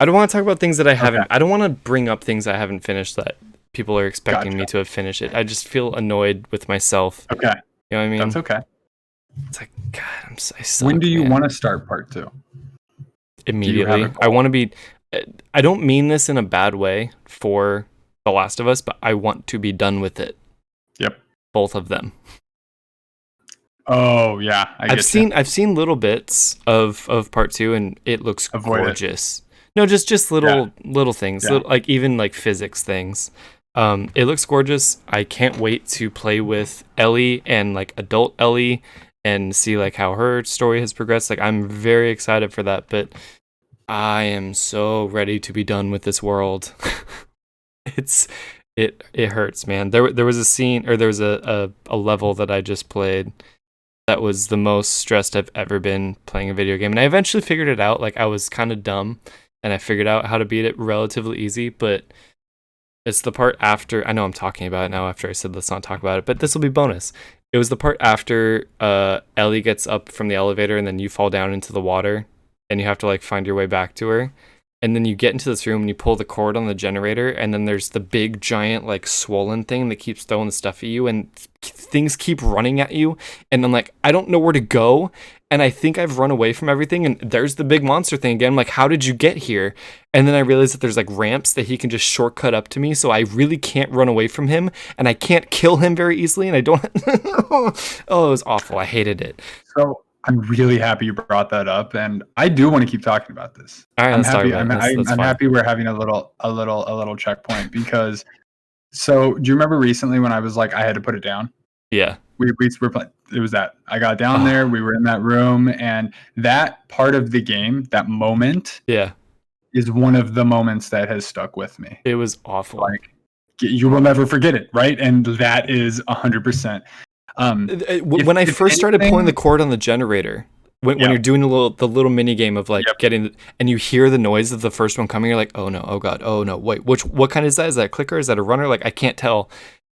I don't want to talk about things that I haven't. I don't want to bring up things I haven't finished that people are expecting me to have finished it. I just feel annoyed with myself. Okay. You know what I mean? That's okay. It's like, God, I suck, when do you want to start part 2? Immediately. I want to be... I don't mean this in a bad way for The Last of Us, but I want to be done with it. Yep. Both of them. Oh, yeah. I've seen little bits of part 2, and it looks gorgeous. No, just little things. Yeah. Little, like even like physics things. It looks gorgeous. I can't wait to play with Ellie and like adult Ellie and see like how her story has progressed. Like I'm very excited for that, but I am so ready to be done with this world. It hurts, man. There was a scene, or there was a level that I just played that was the most stressed I've ever been playing a video game, and I eventually figured it out. Like I was kind of dumb, and I figured out how to beat it relatively easy, but it's the part after. I know I'm talking about it now after I said let's not talk about it, but this will be bonus. It was the part after Ellie gets up from the elevator and then you fall down into the water and you have to like find your way back to her. And then you get into this room and you pull the cord on the generator, and then there's the big giant like swollen thing that keeps throwing the stuff at you, and things keep running at you. And I'm like, I don't know where to go. And I think I've run away from everything. And there's the big monster thing again. I'm like, how did you get here? And then I realized that there's like ramps that he can just shortcut up to me. So I really can't run away from him, and I can't kill him very easily. And I don't. Oh, it was awful. I hated it. So I'm really happy you brought that up, and I do want to keep talking about this. All right, I'm happy. I'm happy we're having a little checkpoint because. So do you remember recently when I was like I had to put it down? Yeah. We were playing. It was that I got down there. We were in that room, and that part of the game, that moment, is one of the moments that has stuck with me. It was awful. Like you will never forget it, right? And that is 100%. When I first started pulling the cord on the generator, when you're doing the little mini game of like getting, and you hear the noise of the first one coming, you're like, oh no, oh god, oh no, wait, what kind is that? Is that a clicker? Is that a runner? Like I can't tell.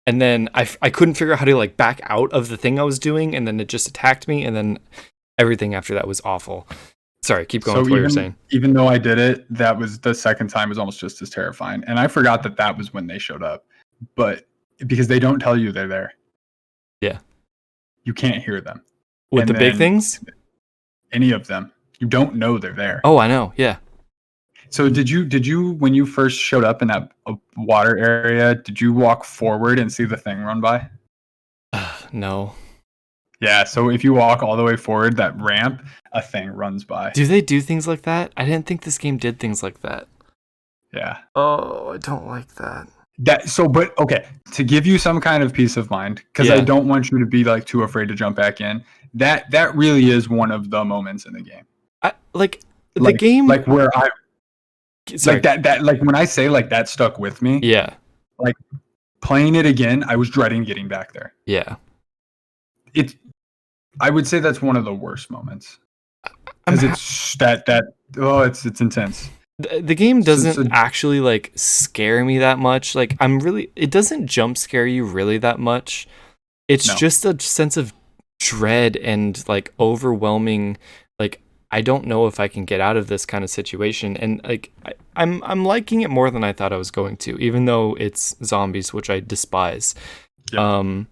And then I couldn't figure out how to like back out of the thing I was doing, and then it just attacked me, and then everything after that was awful. Sorry, keep going with what you're saying. Even though I did it, that was the second time was almost just as terrifying, and I forgot that was when they showed up, but because they don't tell you they're there. Yeah. You can't hear them. With the big things? Any of them. You don't know they're there. Oh, I know. Yeah. So did you when you first showed up in that water area, did you walk forward and see the thing run by? No. Yeah, so if you walk all the way forward, that ramp, a thing runs by. Do they do things like that? I didn't think this game did things like that. Yeah. Oh, I don't like that. But okay, to give you some kind of peace of mind, because I don't want you to be like too afraid to jump back in. That really is one of the moments in the game. The game, like where I, like that, like when I say like that stuck with me. Yeah. Like playing it again, I was dreading getting back there. Yeah. I would say that's one of the worst moments because it's intense. The game doesn't actually like scare me that much. Like it doesn't jump scare you really that much. It's just a sense of dread and like overwhelming. Like I don't know if I can get out of this kind of situation, and like I'm liking it more than I thought I was going to, even though it's zombies, which I despise. Yep.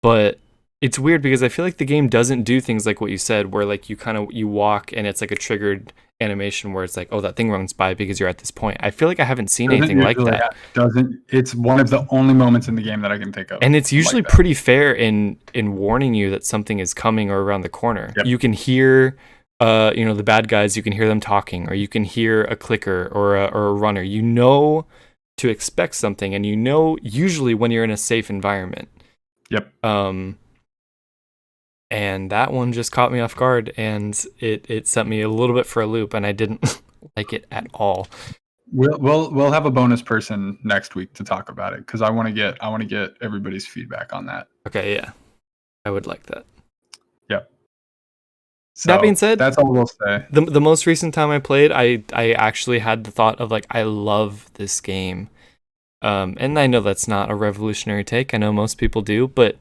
But it's weird because I feel like the game doesn't do things like what you said, where like you walk and it's like a triggered animation where it's like, oh, that thing runs by because you're at this point. I feel like I haven't seen anything like that. It's one of the only moments in the game that I can think of. And it's usually pretty fair in warning you that something is coming or around the corner. Yep. You can hear the bad guys, you can hear them talking, or you can hear a clicker or a runner. You know to expect something, and you know usually when you're in a safe environment. Yep. And that one just caught me off guard, and it sent me a little bit for a loop, and I didn't like it at all. We'll have a bonus person next week to talk about it because I want to get everybody's feedback on that. Okay, yeah. I would like that. Yep. So That being said, that's all we'll say. The most recent time I played, I actually had the thought of like, I love this game. And I know that's not a revolutionary take. I know most people do, but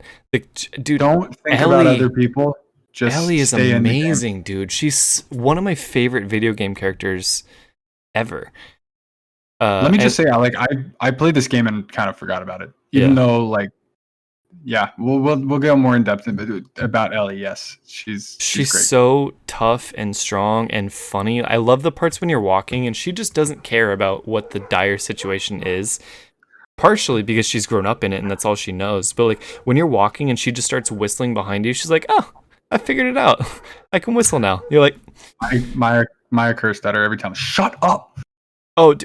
dude, Don't think Ellie, about other people. Just Ellie is stay amazing, in the game. dude. She's one of my favorite video game characters ever. Let me just say, I played this game and kind of forgot about it, even though like, yeah, we'll go more in depth about Ellie. Yes, she's she's great. So tough and strong and funny. I love the parts when you're walking and she just doesn't care about what the dire situation is. Partially because she's grown up in it and that's all she knows. But like when you're walking and she just starts whistling behind you, she's like, "Oh, I figured it out. I can whistle now." You're like, Maya cursed at her every time. Shut up. Oh,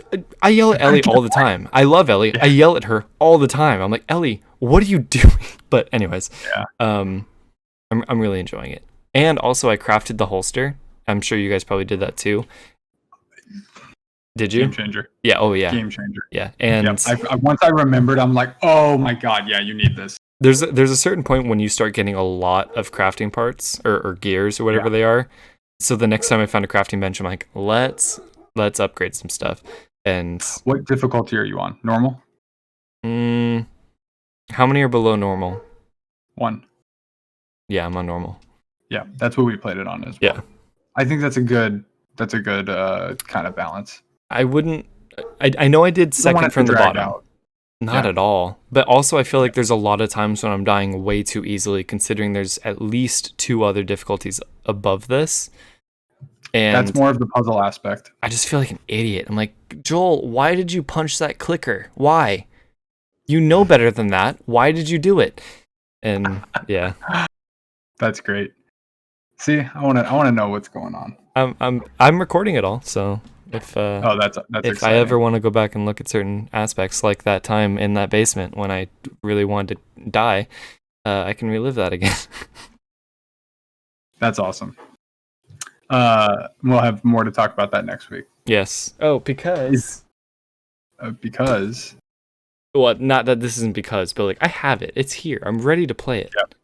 I yell at Ellie all the time. I love Ellie. Yeah. I yell at her all the time. I'm like, "Ellie, what are you doing?" But anyways, I'm really enjoying it. And also I crafted the holster. I'm sure you guys probably did that too. Did you? Game changer. Yeah. Oh yeah. Game changer. Yeah. And once I remembered, I'm like, oh my god, yeah, you need this. There's a certain point when you start getting a lot of crafting parts or gears or whatever they are. So the next time I found a crafting bench, I'm like, let's upgrade some stuff. And what difficulty are you on? Normal? How many are below normal? 1. Yeah, I'm on normal. Yeah, that's what we played it on as well. Yeah. I think that's a good kind of balance. I wouldn't. I know I did second from the bottom. Out. Not at all. But also, I feel like there's a lot of times when I'm dying way too easily, considering there's at least 2 other difficulties above this. And that's more of the puzzle aspect. I just feel like an idiot. I'm like, Joel, why did you punch that clicker? Why? You know better than that. Why did you do it? And yeah, that's great. See, I want to know what's going on. I'm recording it all, so. If that's if exciting. I ever want to go back and look at certain aspects, like that time in that basement when I really wanted to die, I can relive that again. That's awesome. We'll have more to talk about that next week. Yes. Oh, because. Well, not that this isn't because, but like I have it. It's here. I'm ready to play it. Yep.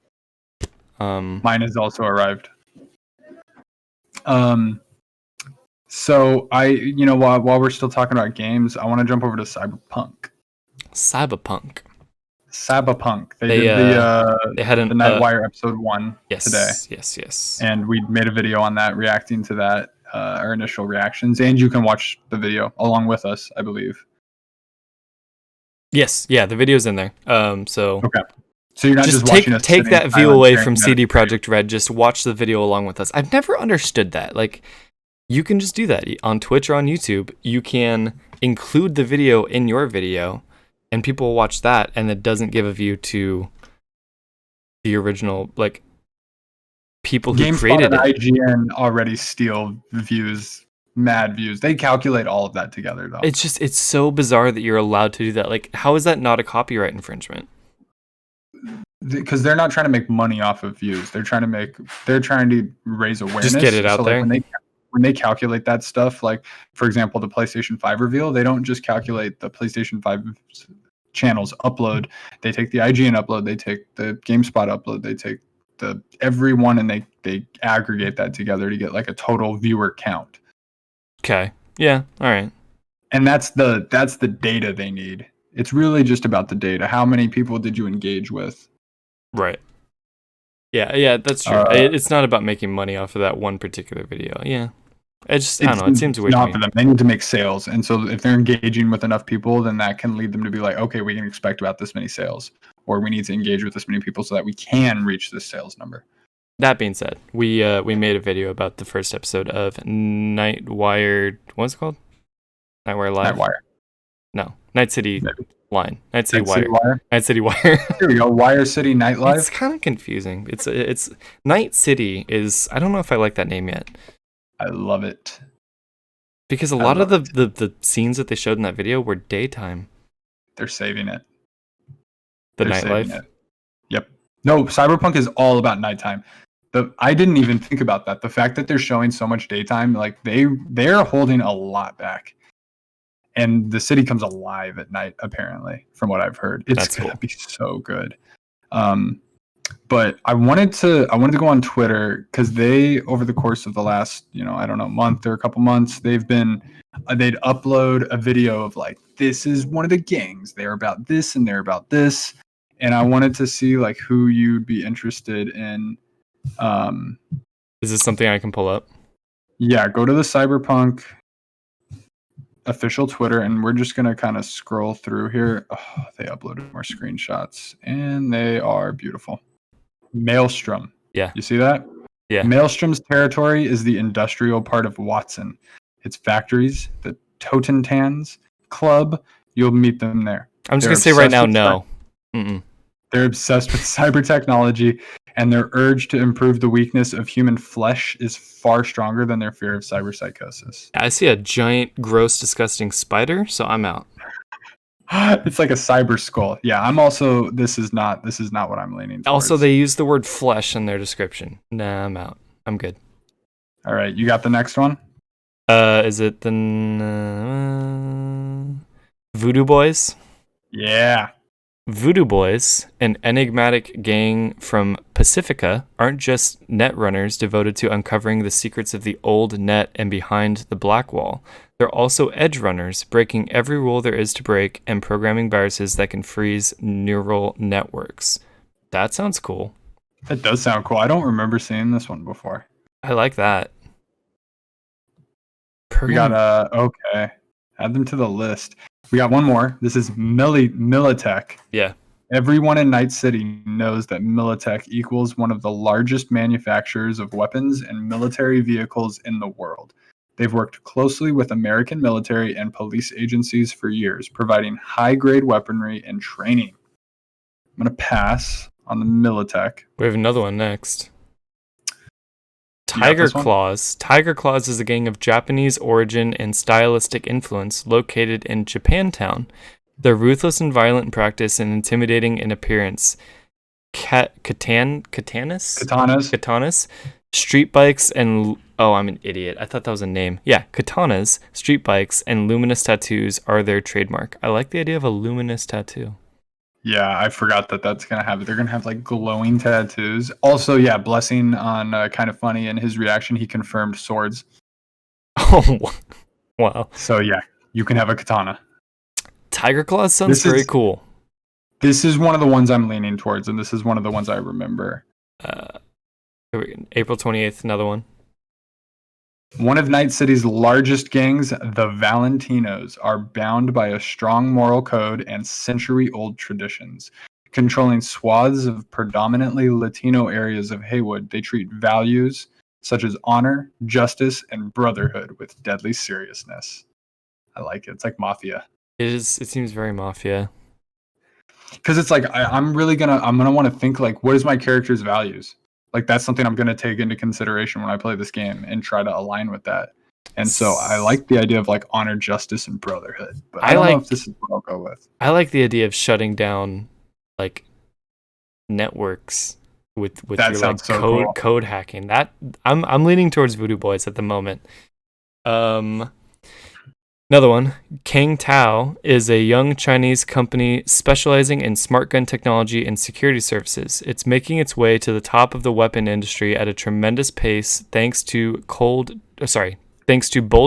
Mine has also arrived. So while we're still talking about games, I want to jump over to Cyberpunk. They had the Nightwire episode 1 today. Yes. And we made a video on that, reacting to that, our initial reactions. And you can watch the video along with us, I believe. Yes, yeah, the video's in there. So okay. So you're not just watching us. Take that view away from CD Projekt Red. Just watch the video along with us. I've never understood that. Like, you can just do that on Twitch or on YouTube. You can include the video in your video, and people will watch that, and it doesn't give a view to the original, like, people who created it. IGN already steal views, mad views. They calculate all of that together, though. It's so bizarre that you're allowed to do that. Like, how is that not a copyright infringement? Because they're not trying to make money off of views. They're trying to raise awareness. Just get it out there. When they calculate that stuff, like, for example, the PlayStation 5 reveal, they don't just calculate the PlayStation 5 channels upload. They take the IGN upload, they take the GameSpot upload, they take every one, and they aggregate that together to get like a total viewer count. Okay. Yeah. All right. And that's the data they need. It's really just about the data. How many people did you engage with? Right. Yeah, that's true. It's not about making money off of that one particular video. Yeah. I don't know. It seems weird. Not for them. They need to make sales. And so if they're engaging with enough people, then that can lead them to be like, okay, we can expect about this many sales, or we need to engage with this many people so that we can reach this sales number. That being said, we made a video about the first episode of Nightwire. What's it called? Nightwire Live? Nightwire. No. Night City Line. Night City Wire. Night City Wire. Here we go. Wire City Night Live. It's kind of confusing. It's Night City is. I don't know if I like that name yet. I love it. Because a lot of the scenes that they showed in that video were daytime. They're saving it. They're nightlife? Yep. No, Cyberpunk is all about nighttime. I didn't even think about that. The fact that they're showing so much daytime, like they're holding a lot back. And the city comes alive at night, apparently, from what I've heard. It's going to be so good. But I wanted to go on Twitter because they, over the course of the last, I don't know, month or a couple months, they'd upload a video of like, this is one of the gangs. They're about this and they're about this. And I wanted to see like who you'd be interested in. Is this something I can pull up? Yeah, go to the Cyberpunk official Twitter, and we're just gonna kind of scroll through here. Oh, they uploaded more screenshots, and they are beautiful. Maelstrom. Yeah. You see that? Yeah. Maelstrom's territory is the industrial part of Watson. Its factories, the Totentans Club, you'll meet them there. I'm just gonna say right now, no. They're obsessed with cyber technology, and their urge to improve the weakness of human flesh is far stronger than their fear of cyberpsychosis. I see a giant, gross, disgusting spider, so I'm out. It's like a cyber skull. Yeah, I'm also. This is not what I'm leaning towards. Also, they use the word flesh in their description. Nah, I'm out. I'm good. All right, you got the next one? Is it the Voodoo Boys? Yeah. Voodoo Boys, an enigmatic gang from Pacifica, aren't just net runners devoted to uncovering the secrets of the old net and behind the black wall. They're also edge runners, breaking every rule there is to break and programming viruses that can freeze neural networks. That sounds cool. That does sound cool. I don't remember seeing this one before. I like that. We got okay. Add them to the list. We got one more. This is Militech. Yeah. Everyone in Night City knows that Militech equals one of the largest manufacturers of weapons and military vehicles in the world. They've worked closely with American military and police agencies for years, providing high-grade weaponry and training. I'm going to pass on the Militech. We have another one next. Tiger Claws. Tiger Claws is a gang of Japanese origin and stylistic influence located in Japantown. They're ruthless and violent in practice and intimidating in appearance. Katanas, street bikes, and... Oh, I'm an idiot. I thought that was a name. Yeah, katanas, street bikes, and luminous tattoos are their trademark. I like the idea of a luminous tattoo. Yeah, I forgot that's going to have it. They're going to have like glowing tattoos. Also, yeah, Blessing on Kind of Funny, in his reaction, he confirmed swords. Oh, wow. So, yeah, you can have a katana. Tiger Claws sounds very cool. This is one of the ones I'm leaning towards, and this is one of the ones I remember. April 28th, another one. One of Night City's largest gangs, the Valentinos, are bound by a strong moral code and century-old traditions. Controlling swaths of predominantly Latino areas of Haywood, they treat values such as honor, justice, and brotherhood with deadly seriousness. I like it. It's like mafia. It seems very mafia. Because it's like I'm gonna want to think like, what is my character's values? Like, that's something I'm going to take into consideration when I play this game and try to align with that. And so I like the idea of like honor, justice, and brotherhood. But I don't know if this is what I'll go with. I like the idea of shutting down like networks with that your like cool. code hacking. That I'm leaning towards Voodoo Boys at the moment. Another one, Kang Tao, is a young Chinese company specializing in smart gun technology and security services. It's making its way to the top of the weapon industry at a tremendous pace thanks to bold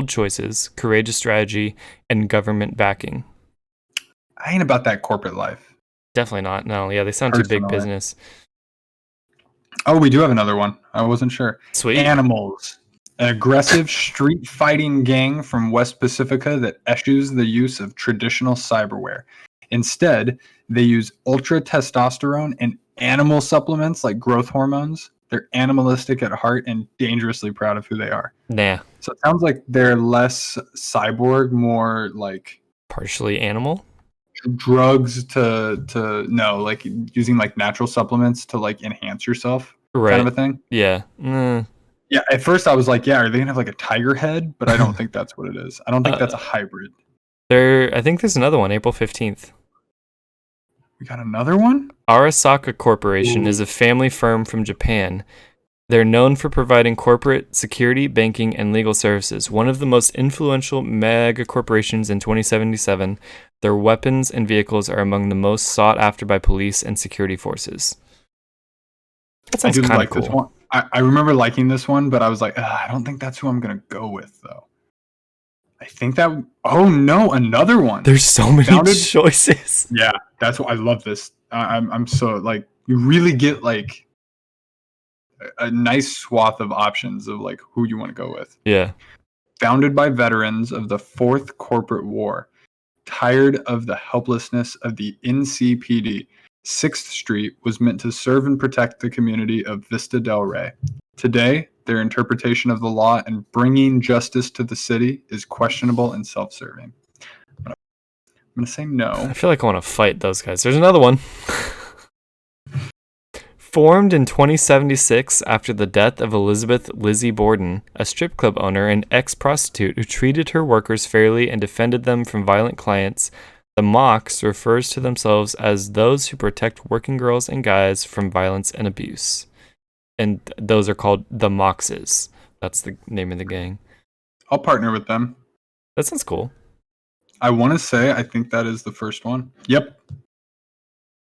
choices, courageous strategy, and government backing. I ain't about that corporate life. Definitely not. No, yeah, they sound too big business. Oh, we do have another one. I wasn't sure. Sweet. Animals. An aggressive street fighting gang from West Pacifica that eschews the use of traditional cyberware. Instead, they use ultra testosterone and animal supplements like growth hormones. They're animalistic at heart and dangerously proud of who they are. Nah. So it sounds like they're less cyborg, more like partially animal. Drugs to like using like natural supplements to like enhance yourself, right? Kind of a thing. Yeah. Yeah, at first I was like, yeah, are they going to have like a tiger head? But I don't think that's what it is. I don't think that's a hybrid. I think there's another one, April 15th. We got another one? Arasaka Corporation is a family firm from Japan. They're known for providing corporate security, banking, and legal services. One of the most influential mega corporations in 2077, their weapons and vehicles are among the most sought after by police and security forces. That sounds kind of cool. This one. I remember liking this one, but I was like, I don't think that's who I'm gonna go with though. I think that. Oh no, another one. There's so many choices. Yeah, that's what I love. This. I'm so like you really get like a nice swath of options of like who you want to go with. Yeah. Founded by veterans of the Fourth Corporate War, tired of the helplessness of the NCPD, 6th Street was meant to serve and protect the community of Vista del Rey. Today, their interpretation of the law and bringing justice to the city is questionable and self-serving. I'm going to say no. I feel like I want to fight those guys. There's another one. Formed in 2076 after the death of Elizabeth Lizzie Borden, a strip club owner and ex-prostitute who treated her workers fairly and defended them from violent clients, the Mocs refers to themselves as those who protect working girls and guys from violence and abuse. And those are called the Moxes. That's the name of the gang. I'll partner with them. That sounds cool. I want to say I think that is the first one. Yep.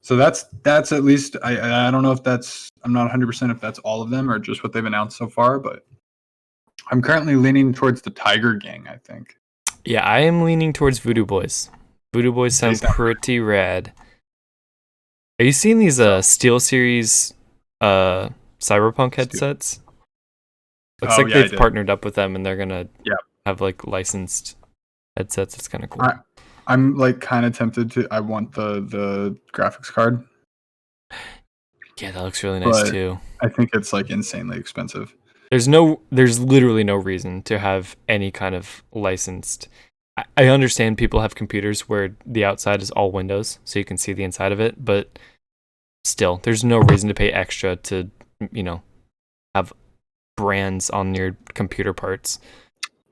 So that's at least I don't know if that's I'm not 100% if that's all of them or just what they've announced so far, but I'm currently leaning towards the Tiger Gang, I think. Yeah, I am leaning towards Voodoo Boys. Voodoo Boys sound pretty rad. Are you seeing these SteelSeries Cyberpunk headsets? Looks like they've partnered up with them and they're gonna have like licensed headsets. It's kind of cool. I'm like kind of tempted to. I want the graphics card. Yeah, that looks really nice too. I think it's like insanely expensive. There's literally no reason to have any kind of licensed. I understand people have computers where the outside is all windows, so you can see the inside of it, but still, there's no reason to pay extra to, have brands on your computer parts.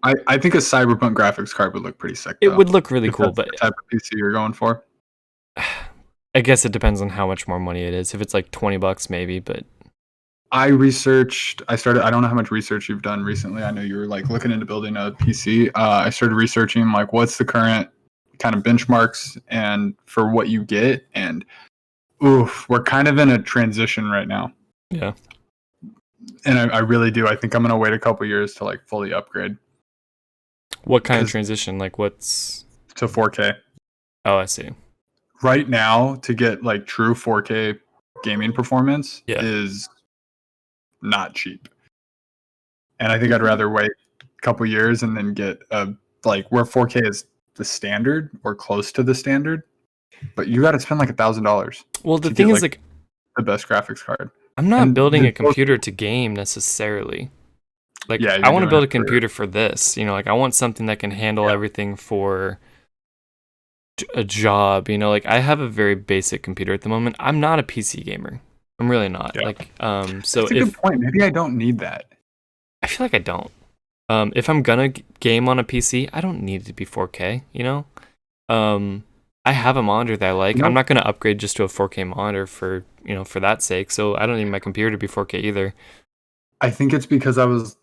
I think a Cyberpunk graphics card would look pretty sick, though. It would look really cool, but the type of PC you're going for. I guess it depends on how much more money it is. If it's like $20, maybe, but I don't know how much research you've done recently. I know you were like looking into building a PC. I started researching like what's the current kind of benchmarks and for what you get, and we're kind of in a transition right now. Yeah. And I really do. I think I'm gonna wait a couple years to like fully upgrade. What kind of transition? Like what's to 4K? Oh, I see. Right now, to get like true 4K gaming performance is not cheap. And I think I'd rather wait a couple years and then get like where 4K is the standard or close to the standard. But you got to spend like $1,000. Well, the thing is like the best graphics card. I'm not building a computer to game necessarily. Like I want to build a computer for this, like I want something that can handle everything for a job, like I have a very basic computer at the moment. I'm not a PC gamer. I'm really not. So that's a good point. Maybe I don't need that. I feel like I don't. If I'm gonna game on a PC, I don't need it to be 4K, I have a monitor that I like. I'm not gonna upgrade just to a 4K monitor for that sake. So I don't need my computer to be 4K either. I think it's because I was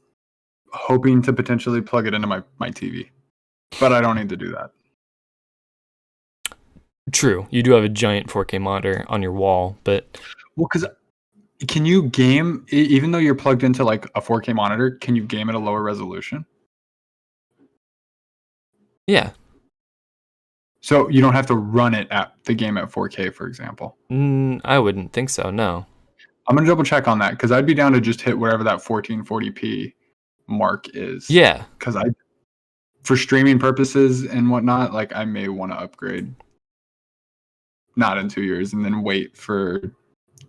hoping to potentially plug it into my TV, but I don't need to do that. True, you do have a giant 4K monitor on your wall, but because can you game even though you're plugged into like a 4K monitor? Can you game at a lower resolution? Yeah. So you don't have to run it at the game at 4K, for example. I wouldn't think so. No. I'm gonna double check on that because I'd be down to just hit wherever that 1440p mark is. Yeah. Because for streaming purposes and whatnot, like I may want to upgrade. Not in 2 years, and then wait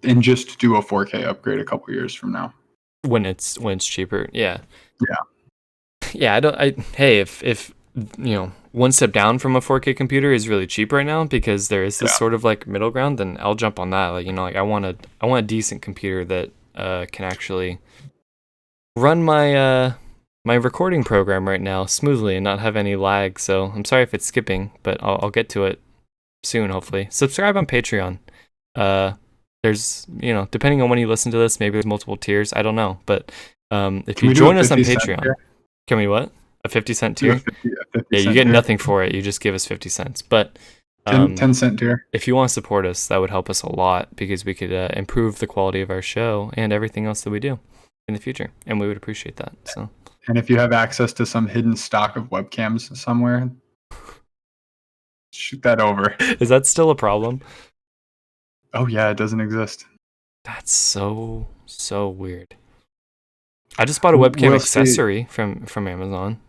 and just do a 4K upgrade a couple years from now. When it's cheaper, yeah. Yeah. Hey, if one step down from a 4K computer is really cheap right now because there is this sort of like middle ground, then I'll jump on that. Like I want a decent computer that can actually run my my recording program right now smoothly and not have any lag. So I'm sorry if it's skipping, but I'll get to it soon, hopefully. Subscribe on Patreon. There's depending on when you listen to this, maybe there's multiple tiers, I don't know, but if you join us on Patreon, can we what? A 50-cent tier? 50 yeah, you get nothing for it, you just give us 50 cents. But 10-cent tier. If you want to support us, that would help us a lot because we could improve the quality of our show and everything else that we do in the future, and we would appreciate that. So, and if you have access to some hidden stock of webcams somewhere, shoot that over. Is that still a problem? Oh yeah, it doesn't exist. That's so weird. I just bought a webcam accessory from Amazon,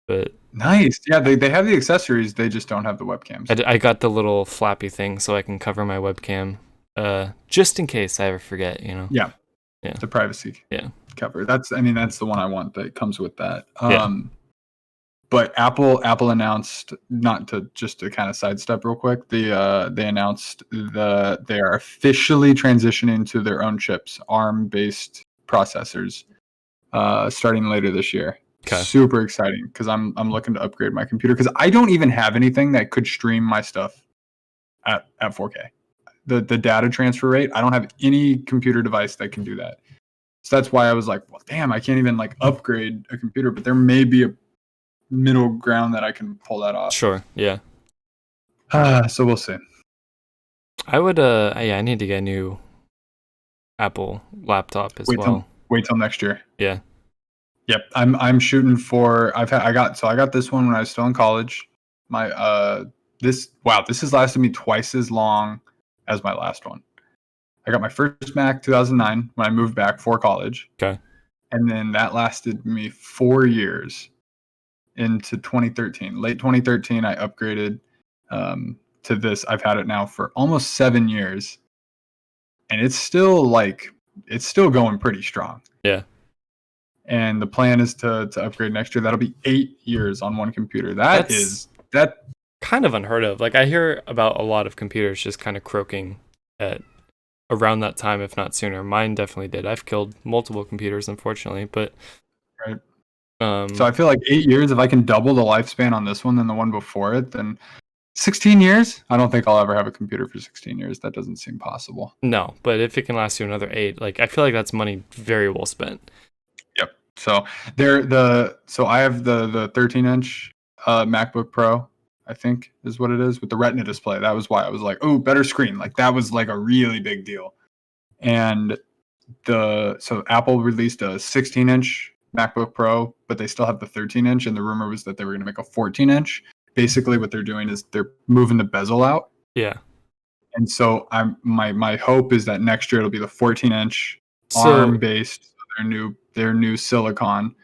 but nice. Yeah, they have the accessories. They just don't have the webcams. I got the little flappy thing so I can cover my webcam, just in case I ever forget. Yeah. The privacy. Yeah. Cover. That's the one I want that comes with that. But Apple announced, just to kind of sidestep real quick, they announced they are officially transitioning to their own chips, ARM-based processors, starting later this year. Okay. Super exciting because I'm looking to upgrade my computer because I don't even have anything that could stream my stuff at 4K. The data transfer rate, I don't have any computer device that can do that. So that's why I was like, well, damn, I can't even upgrade a computer, but there may be a middle ground that I can pull that off. Sure, yeah. So we'll see. I would I need to get a new Apple laptop as well. Wait till next year. Yeah. Yep. I'm shooting for I got this one when I was still in college. This has lasted me twice as long as my last one. I got my first Mac 2009 when I moved back for college. Okay. And then that lasted me 4 years into 2013. Late 2013, I upgraded to this. I've had it now for almost 7 years. And it's still going pretty strong. Yeah. And the plan is to upgrade next year. That'll be 8 years on one computer. That's kind of unheard of. I hear about a lot of computers just kind of croaking at around that time, if not sooner. Mine definitely did. I've killed multiple computers, unfortunately, but right. So I feel like 8 years, if I can double the lifespan on this one than the one before it, then 16 years? I don't think I'll ever have a computer for 16 years. That doesn't seem possible. No, but if it can last you another 8, I feel like that's money very well spent. Yep. So I have the 13-inch MacBook Pro, I think is what it is, with the Retina display. That was why I was like, oh, better screen. That was a really big deal. And so Apple released a 16-inch MacBook Pro, but they still have the 13-inch, and the rumor was that they were going to make a 14-inch. Basically, what they're doing is they're moving the bezel out. Yeah. And so my hope is that next year it'll be the 14-inch ARM-based, their new silicon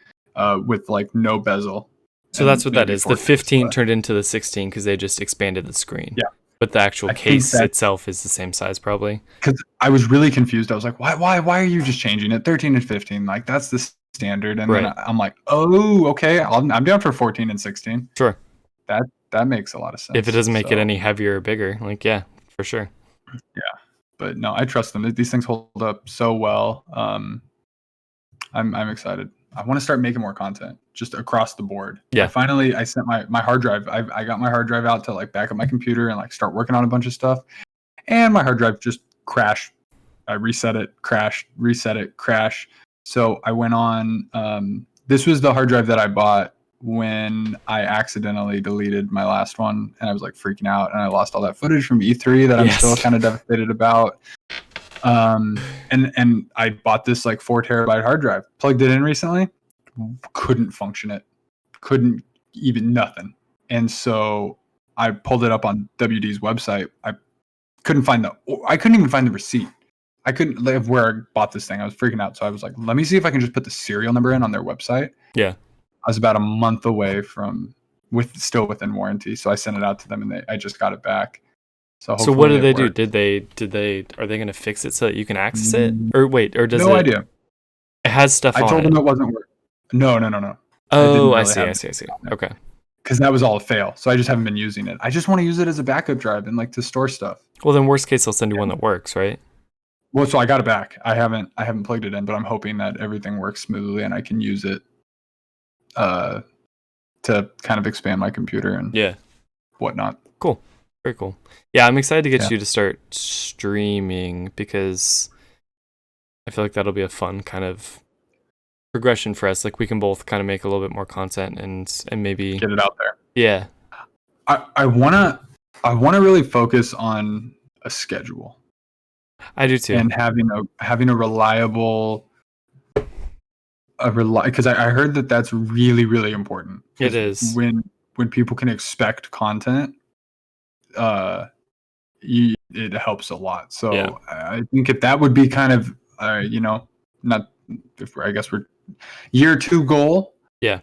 with no bezel. So that's what that is. The 15 turned into the 16 because they just expanded the screen. Yeah. But the actual case itself is the same size, probably. Because I was really confused. I was like, why are you just changing it? 13 and 15, that's the standard. And then I'm like, oh, okay, I'm down for 14 and 16. Sure. That makes a lot of sense. If it doesn't make it any heavier or bigger, yeah, for sure. Yeah. But no, I trust them. These things hold up so well. I'm excited. I want to start making more content just across the board. Yeah. I sent my hard drive. I got my hard drive out to back up my computer and start working on a bunch of stuff. And my hard drive just crashed. I reset it, crashed, reset it, crash. So I went on. This was the hard drive that I bought when I accidentally deleted my last one, and I was freaking out, and I lost all that footage from E3 that I'm still kind of devastated about. And I bought this 4 terabyte hard drive, plugged it in recently, couldn't function it, couldn't even nothing. And so I pulled it up on WD's website. I couldn't even find the receipt. I couldn't live where I bought this thing. I was freaking out. So I was like, let me see if I can just put the serial number in on their website. Yeah. I was about a month away from still within warranty. So I sent it out to them and I just got it back. So what did they do? Are they going to fix it so that you can access it? Or wait, or does it? No idea. It has stuff on it. I told them it wasn't working. No. Oh, I see. Okay. Because that was all a fail. So I just haven't been using it. I just want to use it as a backup drive and to store stuff. Well, then worst case, they'll send you one that works, right? Well, so I got it back. I haven't plugged it in, but I'm hoping that everything works smoothly and I can use it to kind of expand my computer and whatnot. Cool. Very cool. Yeah, I'm excited to get you to start streaming because I feel like that'll be a fun kind of progression for us. We can both kind of make a little bit more content and maybe get it out there. Yeah. I wanna I want to really focus on a schedule. I do too. And having a reliable, because I heard that that's really, really important. It is. When people can expect content, it helps a lot. So Yeah. I think if that would be kind of, not if I guess we're year 2 goal. Yeah.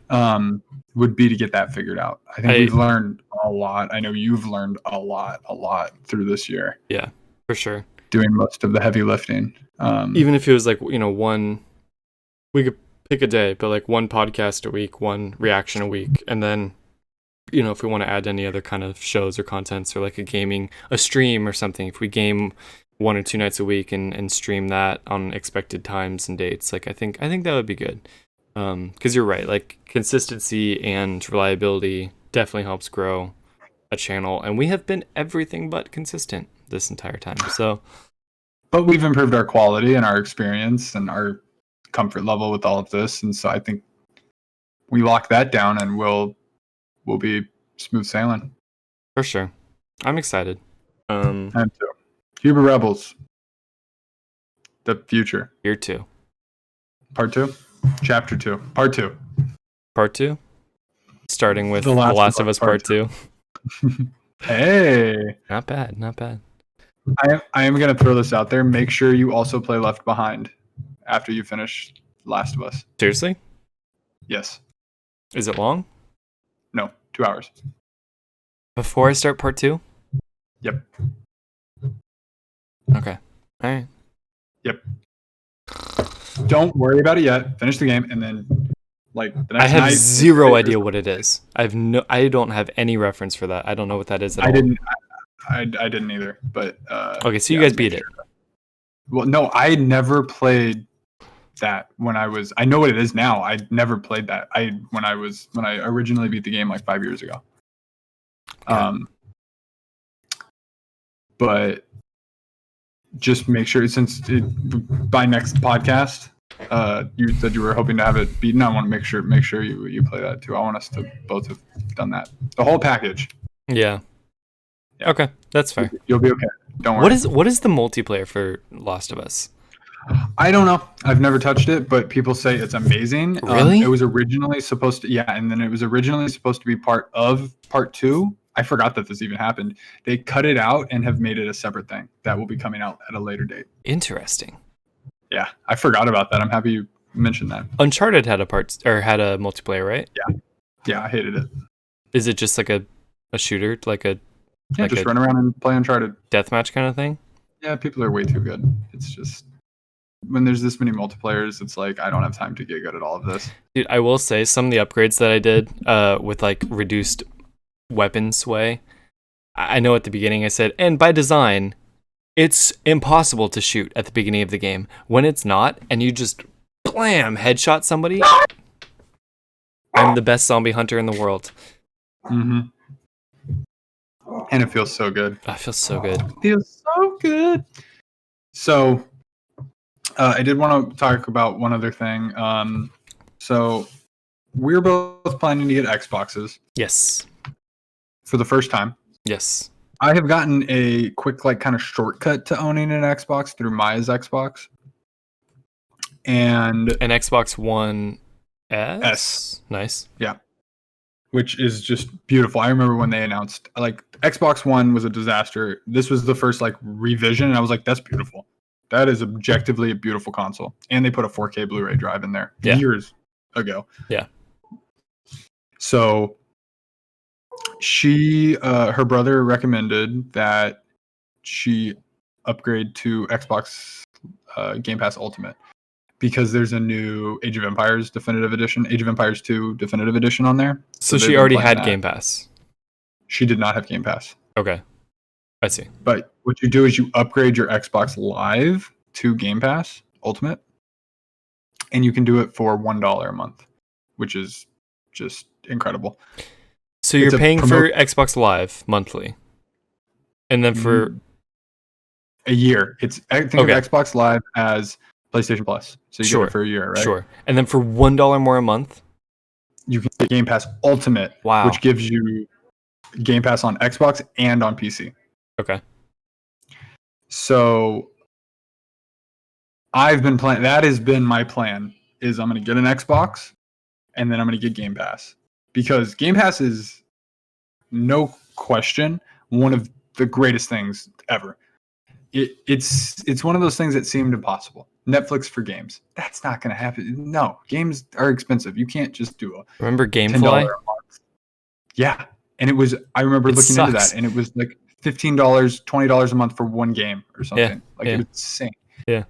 Would be to get that figured out. I think we've learned a lot. I know you've learned a lot through this year. Yeah, for sure. Doing most of the heavy lifting. Even if it was like, we could pick a day, but like one podcast a week, one reaction a week, and then, if we want to add any other kind of shows or contents or like a stream or something, if we game 1 or 2 nights a week and stream that on expected times and dates, like I think that would be good. Because you're right, like consistency and reliability definitely helps grow a channel, and we have been everything but consistent this entire time. So, but we've improved our quality and our experience and our comfort level with all of this, and so I think we lock that down, and we'll be smooth sailing. For sure, I'm excited. I am too. Huber Rebels, the future. Year 2, part 2. Chapter 2, part 2. Part 2? Starting with The Last of Us Part 2. Hey! Not bad. I am going to throw this out there. Make sure you also play Left Behind after you finish Last of Us. Seriously? Yes. Is it long? No, 2 hours. Before I start Part 2? Yep. Okay. All right. Yep. Don't worry about it yet. Finish the game, and then the next night. I have zero idea what it is. I don't have any reference for that. I don't know what that is at all. I didn't either. But okay, so you guys beat it. Well, no, I never played that when I was. I know what it is now. I never played that. When I originally beat the game like 5 years ago. Okay. But just make sure, by next podcast, you said you were hoping to have it beaten. I want to make sure you play that too. I want us to both have done that. The whole package. Yeah. Okay, that's fair. You'll be okay. Don't worry. What is the multiplayer for Last of Us? I don't know. I've never touched it, but people say it's amazing. Really? It was originally supposed to, and then it was originally supposed to be part of part 2. I forgot that this even happened. They cut it out and have made it a separate thing that will be coming out at a later date. Interesting. Yeah, I forgot about that. I'm happy you mentioned that. Uncharted had a multiplayer, right? Yeah, I hated it. Is it just like a shooter, just run around and play Uncharted deathmatch kind of thing? Yeah, people are way too good. It's just when there's this many multiplayers, it's like I don't have time to get good at all of this. Dude, I will say some of the upgrades that I did with like reduced weapon sway. I know at the beginning I said, and by design, it's impossible to shoot at the beginning of the game. When it's not, and you just blam headshot somebody, I'm the best zombie hunter in the world. Mm-hmm. And it feels so good. I feel so good. It feels so good. So, I did want to talk about one other thing. So we're both planning to get Xboxes. Yes. For the first time. Yes. I have gotten a quick kind of shortcut to owning an Xbox through Maya's Xbox. And an Xbox One S. Nice. Yeah. Which is just beautiful. I remember when they announced Xbox One was a disaster. This was the first revision, and I was like, that's beautiful. That is objectively a beautiful console. And they put a 4K Blu-ray drive in there years ago. Yeah. So her brother recommended that she upgrade to Xbox Game Pass Ultimate because there's a new Age of Empires Definitive Edition, Age of Empires 2 Definitive Edition on there. So she already had Game Pass? She did not have Game Pass. Okay. I see. But what you do is you upgrade your Xbox Live to Game Pass Ultimate, and you can do it for $1 a month, which is just incredible. So you're paying for Xbox Live monthly, and then for a year. Think of Xbox Live as PlayStation Plus. So you get it for a year, right? Sure. And then for $1 more a month, you can get Game Pass Ultimate, which gives you Game Pass on Xbox and on PC. Okay. So I've been playing. That has been my plan. Is I'm going to get an Xbox, and then I'm going to get Game Pass, because Game Pass is no question one of the greatest things ever. It's one of those things that seemed impossible. Netflix for games. That's not going to happen. No, games are expensive. You can't just do a Remember $10 GameFly? a month. Yeah, and it was. I remember looking into that, and it was like $15, $20 a month for one game or something. It was insane. Yeah.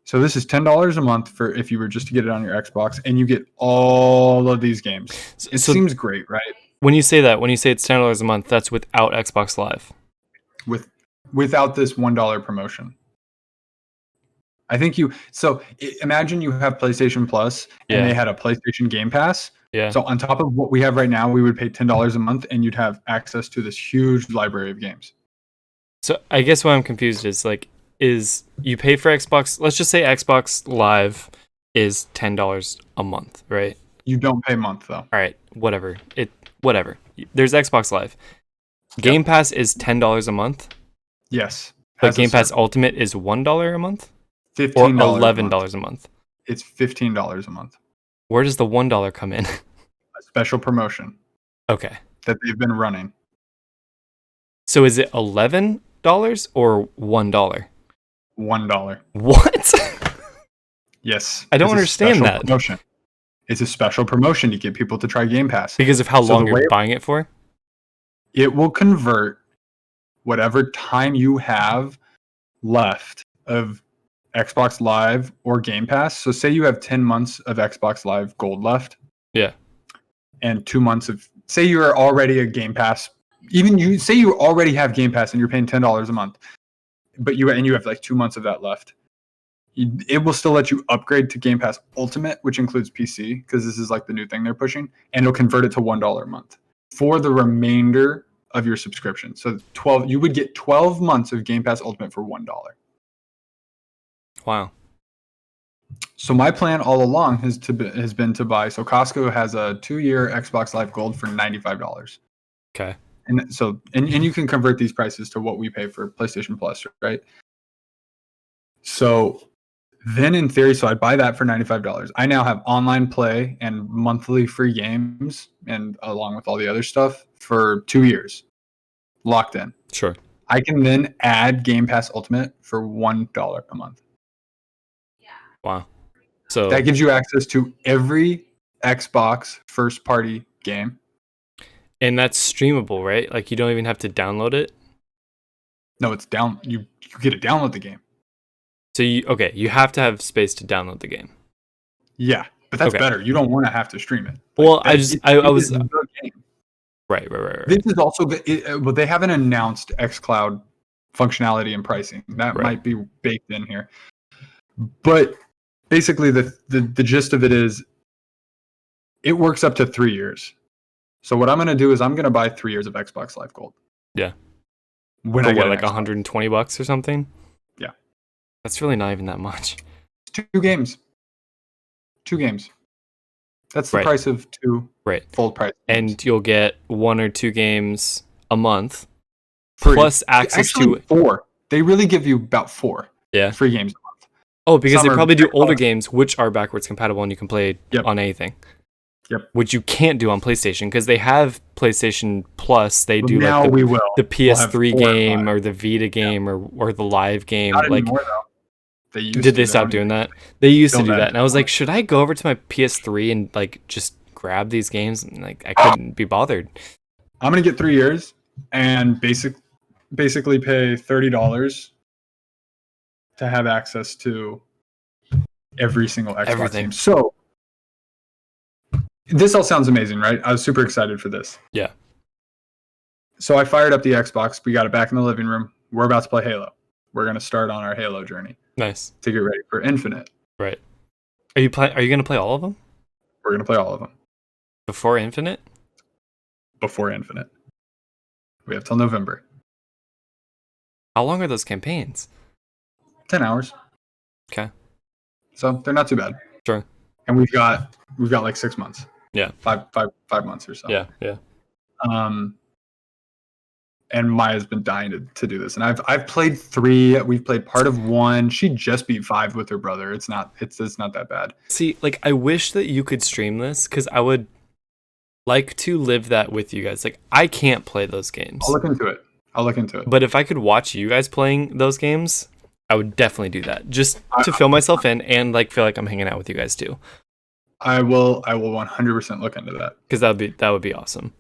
So this is $10 a month for if you were just to get it on your Xbox, and you get all of these games. It seems great, right? When you say it's $10 a month, that's without Xbox Live. Without this $1 promotion. I think imagine you have PlayStation Plus and they had a PlayStation Game Pass. Yeah. So on top of what we have right now, we would pay $10 a month and you'd have access to this huge library of games. So I guess what I'm confused is you pay for Xbox, let's just say Xbox Live is $10 a month, right? You don't pay a month though. All right, whatever. There's Xbox Live. Game Pass is $10 a month. Yes. But Game Pass Ultimate is $1 a month? $15 or $11 a month? It's $15 a month. Where does the $1 come in? A special promotion. Okay. That they've been running. So is it $11 or $1? $1. What? Yes. I don't understand that. Promotion. It's a special promotion to get people to try Game Pass. Because of how long you're buying it for? It will convert whatever time you have left of Xbox Live or Game Pass. So say you have 10 months of Xbox Live Gold left. Yeah. And 2 months of, say you're already a Game Pass, say you already have Game Pass and you're paying $10 a month, but you have like 2 months of that left. It will still let you upgrade to Game Pass Ultimate, which includes PC, because this is like the new thing they're pushing, and it'll convert it to $1 a month for the remainder of your subscription. So you would get 12 months of Game Pass Ultimate for $1. Wow. So my plan all along has been to buy. So Costco has a 2-year Xbox Live Gold for $95. Okay. And so and you can convert these prices to what we pay for PlayStation Plus, right? So then in theory, so I'd buy that for $95. I now have online play and monthly free games, and along with all the other stuff, for 2 years. Locked in. Sure. I can then add Game Pass Ultimate for $1 a month. Wow. So that gives you access to every Xbox first party game. And that's streamable, right? Like you don't even have to download it? No, it's down. You get to download the game. So you have to have space to download the game. Yeah, but that's better. You don't want to have to stream it. Well, I was right. This is also but they haven't announced xCloud functionality and pricing. That might be baked in here. But basically the gist of it is it works up to 3 years. So what I'm going to do is I'm going to buy 3 years of Xbox Live Gold. Yeah. When I get like $120 or something? Yeah. That's really not even that much. 2 games. 2 games. That's the price of 2 full price games. And you'll get 1 or 2 games a month plus access to 4. They really give you about 4 free games a month. Oh, because they probably do older games which are backwards compatible and you can play on anything. Yep. Which you can't do on PlayStation because they have PlayStation Plus. They do like the PS3 game or the Vita game or the live game. Not like anymore, though. Did they stop doing that? They used to do that, and I was like, should I go over to my PS3 and like just grab these games? And like I couldn't be bothered. I'm gonna get 3 years and basically pay $30 to have access to every single Xbox game. So this all sounds amazing, right? I was super excited for this. Yeah. So I fired up the Xbox. We got it back in the living room. We're about to play Halo. We're going to start on our Halo journey. Nice. To get ready for Infinite. Right. Are you going to play all of them? We're going to play all of them. Before Infinite? Before Infinite. We have till November. How long are those campaigns? 10 hours. Okay. So they're not too bad. Sure. And we've got like 6 months. Yeah. Five months or so. Yeah. and Maya's been dying to do this. And I've played 3. We've played part of 1. She just beat 5 with her brother. It's not that bad. See, like, I wish that you could stream this because I would like to live that with you guys. Like, I can't play those games. I'll look into it. But if I could watch you guys playing those games, I would definitely do that just to fill myself in and like feel like I'm hanging out with you guys too. I will 100% look into that because that would be awesome.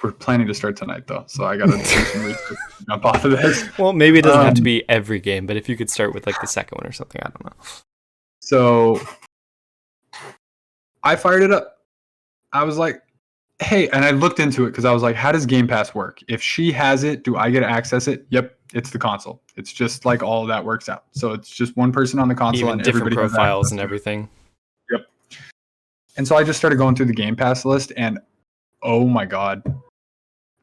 We're planning to start tonight though, so I gotta do some research to jump off of this. Well, maybe it doesn't have to be every game, but if you could start with like the second one or something, I don't know. So I fired it up. I was like, hey, and I looked into it because I was like, how does Game Pass work? If she has it, do I get to access it? Yep, it's the console. It's just like all of that works out. So it's just one person on the console, even and different everybody profiles and everything. Yep. And so I just started going through the Game Pass list, and oh my god,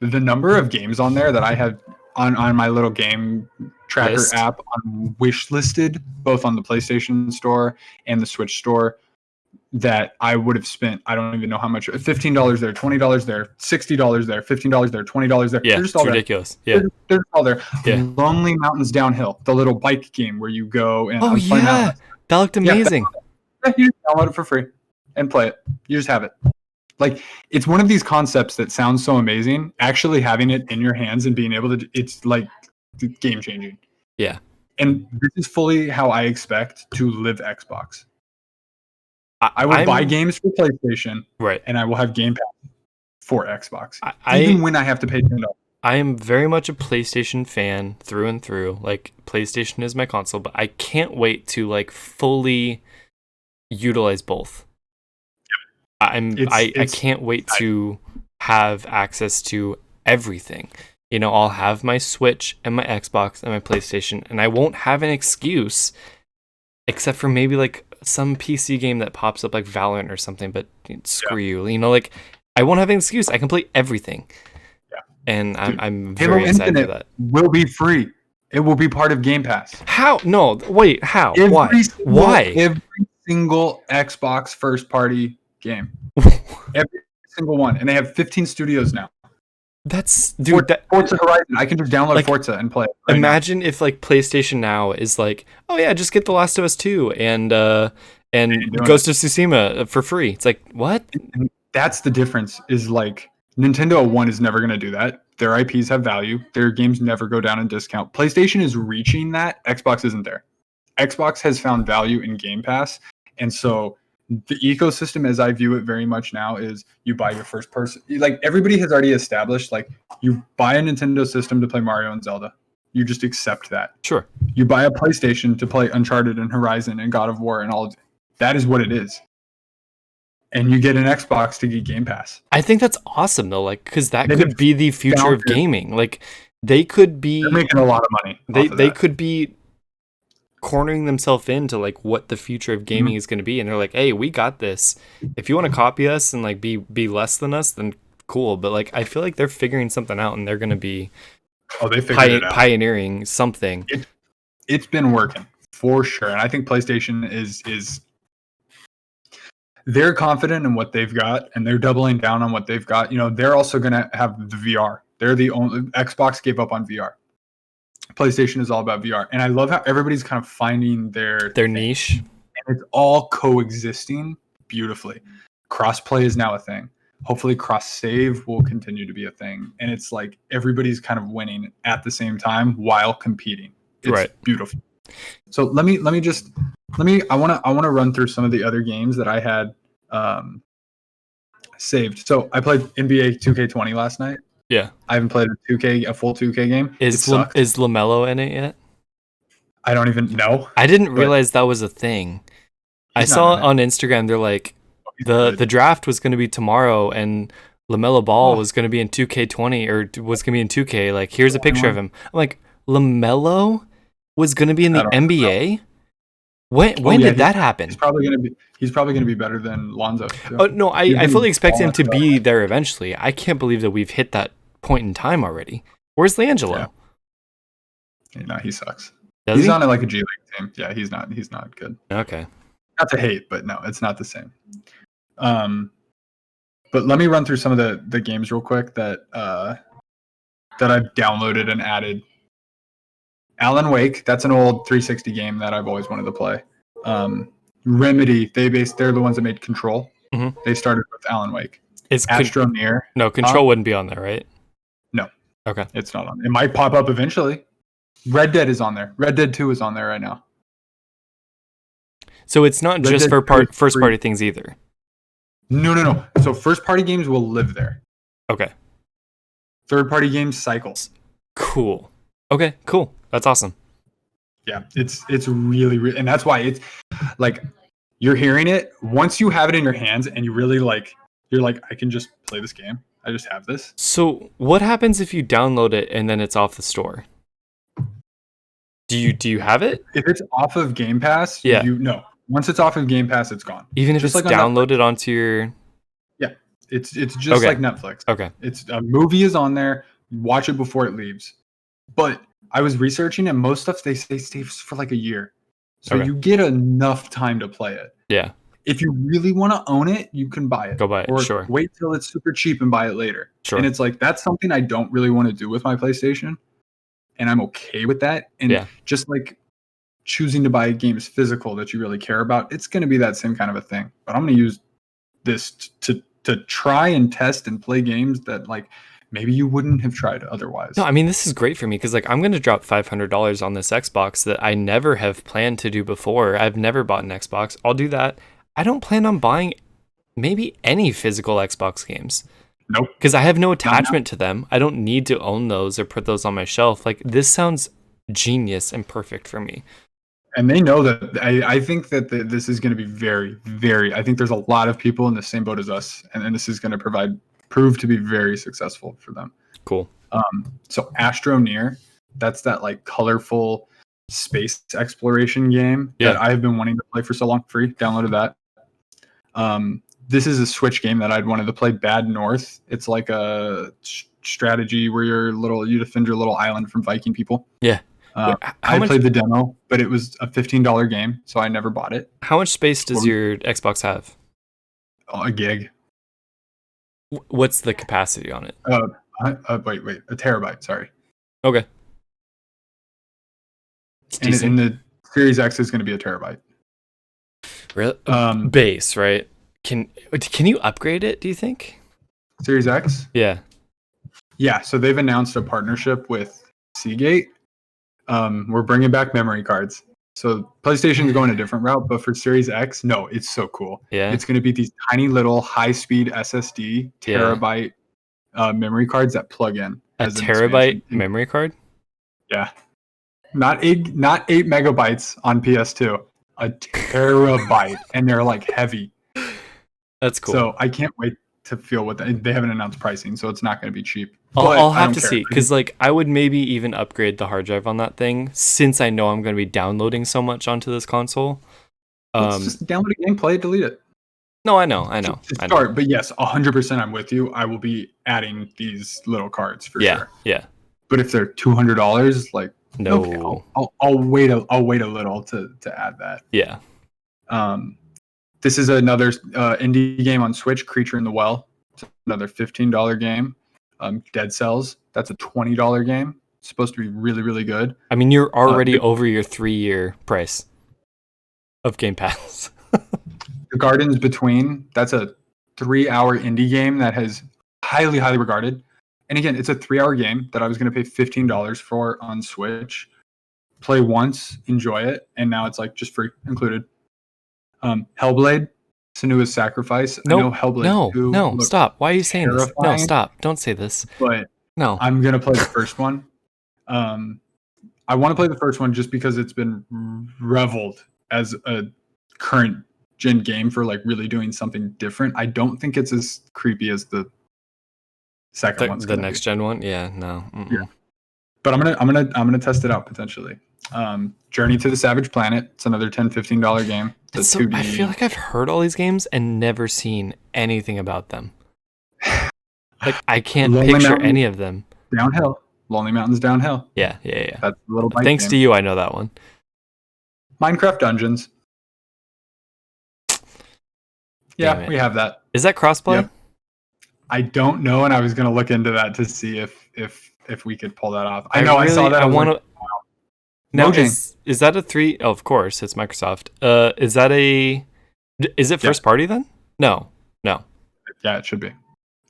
the number of games on there that I have on my little game tracker app on wish listed, both on the PlayStation Store and the Switch Store, that I would have spent, I don't even know how much, $15 there, $20 there, $60 there, $15 there, $20 there. Yeah, it's ridiculous. Yeah. They're all there. Yeah. Lonely Mountains Downhill, the little bike game where you go and... Oh, yeah. That looked amazing. Yeah, you just download it for free and play it. You just have it. Like, it's one of these concepts that sounds so amazing. Actually having it in your hands and being able to, it's like game changing. Yeah. And this is fully how I expect to live Xbox. I will buy games for PlayStation, right? And I will have Game Pass for Xbox, even when I have to pay $10. I am very much a PlayStation fan through and through. Like, PlayStation is my console, but I can't wait to like fully utilize both. I can't wait to have access to everything. You know, I'll have my Switch and my Xbox and my PlayStation, and I won't have an excuse except for maybe like some PC game that pops up like Valorant or something, but screw you. You know, like, I won't have an excuse. I can play everything. Yeah. And I'm very excited for that. Will be free. It will be part of Game Pass. How? No, wait, how? Why? Every single Xbox first party game. Every single one. And they have 15 studios now. That's Forza Horizon. I can just download like, Forza and play it. Right imagine now. If like PlayStation Now is like, oh yeah, just get The Last of Us 2 and Ghost of Tsushima for free. It's like, what? And that's the difference. Is like Nintendo One is never going to do that. Their IPs have value. Their games never go down in discount. PlayStation is reaching that. Xbox isn't there. Xbox has found value in Game Pass, and so the ecosystem, as I view it very much now, is you buy your first person. Like, everybody has already established, like, you buy a Nintendo system to play Mario and Zelda. You just accept that. Sure. You buy a PlayStation to play Uncharted and Horizon and God of War and all. That is what it is. And you get an Xbox to get Game Pass. I think that's awesome though, like, because that could be the future of gaming. Like, they could be. They're making a lot of money. They could be cornering themselves into like what the future of gaming is going to be, and they're like, hey, we got this. If you want to copy us and like be less than us, then cool. But like, I feel like they're figuring something out, and they're going to be they figured it out. Pioneering something. It's been working for sure, and I think PlayStation is they're confident in what they've got, and they're doubling down on what they've got. You know, they're also going to have the VR. They're the only Xbox gave up on VR. PlayStation is all about VR, and I love how everybody's kind of finding their niche, and it's all coexisting beautifully. Crossplay is now a thing. Hopefully, cross save will continue to be a thing, and it's like everybody's kind of winning at the same time while competing. It's beautiful. So let me. I want to run through some of the other games that I had saved. So I played NBA 2K20 last night. Yeah, I haven't played a full 2K game. Is LaMelo in it yet? I don't even know. I didn't realize that was a thing. I saw on Instagram they're like the draft was going to be tomorrow, and LaMelo Ball was going to be in 2K20 or was going to be in 2K. Like, here's a picture of him. I'm like, LaMelo was going to be in the NBA. When did that happen? He's probably going to be better than Lonzo. Too. Oh no, I fully expect him to be there eventually. I can't believe that we've hit that point in time already. Where's LiAngelo? Yeah, no, he sucks. He's on like a G League team. Yeah, he's not good. Okay. Not to hate, but no, it's not the same. But let me run through some of the games real quick that that I've downloaded and added. Alan Wake, that's an old 360 game that I've always wanted to play. Remedy, they're the ones that made Control. Mm-hmm. They started with Alan Wake. Is Astro Near. No, Control wouldn't be on there, right? No. Okay. It's not on. It might pop up eventually. Red Dead is on there. Red Dead 2 is on there right now. So it's not just for first party things either. No. So first party games will live there. Okay. Third party games cycles. Cool. Okay, cool. That's awesome. Yeah, it's really, and that's why it's like you're hearing it. Once you have it in your hands and you really you're like, I can just play this game. I just have this. So what happens if you download it and then it's off the store? Do you have it? If it's off of Game Pass, yeah. No. Once it's off of Game Pass, it's gone. Even if it's downloaded onto your... Yeah. It's just like Netflix. Okay. It's a movie is on there. Watch it before it leaves. But I was researching and most stuff they say stays for like a year. So you get enough time to play it. Yeah. If you really want to own it, you can buy it. Go buy it, or sure. Wait till it's super cheap and buy it later. Sure. And it's like, that's something I don't really want to do with my PlayStation. And I'm okay with that. And just like choosing to buy games physical that you really care about, it's going to be that same kind of a thing. But I'm going to use this to try and test and play games that like maybe you wouldn't have tried otherwise. No, I mean, this is great for me because like I'm going to drop $500 on this Xbox that I never have planned to do before. I've never bought an Xbox. I'll do that. I don't plan on buying maybe any physical Xbox games. Nope. Because I have no attachment to them. I don't need to own those or put those on my shelf. Like, this sounds genius and perfect for me. And they know that. I think that this is going to be very, very... I think there's a lot of people in the same boat as us. And this is going to prove to be very successful for them. Cool. So Astro Near, that's that like colorful space exploration game that I've been wanting to play for so long. Free. Downloaded that. This is a Switch game that I'd wanted to play, Bad North. It's like a strategy where you defend your little island from Viking people. Yeah. I played the demo, but it was a $15 game, so I never bought it. How much space does your Xbox have? A gig. What's the capacity on it? Wait, a terabyte, sorry. Okay. And in the Series X is going to be a terabyte. Really? Base, right? Can you upgrade it, do you think? Series X? Yeah. Yeah, so they've announced a partnership with Seagate. We're bringing back memory cards. So PlayStation is going a different route, but for Series X, no, it's so cool. Yeah. It's going to be these tiny little high-speed SSD terabyte memory cards that plug in. A terabyte memory card? Yeah. Not 8 megabytes on PS2. A terabyte, and they're like heavy. That's cool. So I can't wait to feel what they haven't announced pricing, so it's not going to be cheap. I'll have to see, because like I would maybe even upgrade the hard drive on that thing since I know I'm going to be downloading so much onto this console. Let's just download a game, play it, delete it. No, I know. To start, but yes, 100% I'm with you. I will be adding these little cards for sure. Yeah. But if they're $200, like no, okay, I'll wait a little to add that. Yeah. This is another indie game on Switch, Creature in the Well. It's another $15 game. Dead Cells, that's a $20 game. It's supposed to be really, really good. I mean, you're already over your 3-year price of Game Pass. The Gardens Between, that's a 3-hour indie game that has highly, highly regarded. And again, it's a 3-hour game that I was going to pay $15 for on Switch. Play once, enjoy it, and now it's like just free, included. Hellblade, Senua's Sacrifice. Nope. I know Hellblade 2 no, stop. Why are you saying this? No, stop. Don't say this. But no, I'm going to play the first one. I want to play the first one just because it's been reveled as a current gen game for like really doing something different. I don't think it's as creepy as the second one. The next gen one, yeah, no. Yeah. But I'm gonna test it out potentially. Journey to the Savage Planet. It's another $10-15 game. It's so, I feel like I've heard all these games and never seen anything about them. Like I can't picture any of them. Downhill. Lonely Mountains Downhill. Yeah. That's a little bite Thanks game. to you, I know that one. Minecraft Dungeons. Yeah, we have that. Is that crossplay? Yep. I don't know, and I was going to look into that to see if if we could pull that off. I know. I saw that. I want to. Like, wow. Now, is that a 3? Oh, of course, it's Microsoft. Is that a? Is it first party then? No. Yeah, it should be.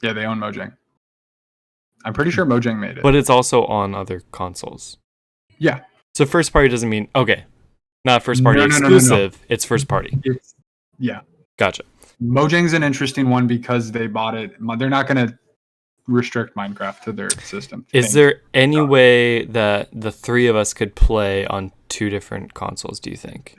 Yeah, they own Mojang. I'm pretty sure Mojang made it. But it's also on other consoles. Yeah. So first party doesn't mean okay. Not first party exclusive. No. It's first party. Yeah. Gotcha. Mojang's an interesting one because they bought it. They're not going to restrict Minecraft to their system. Is there any way that the 3 of us could play on 2 different consoles, do you think?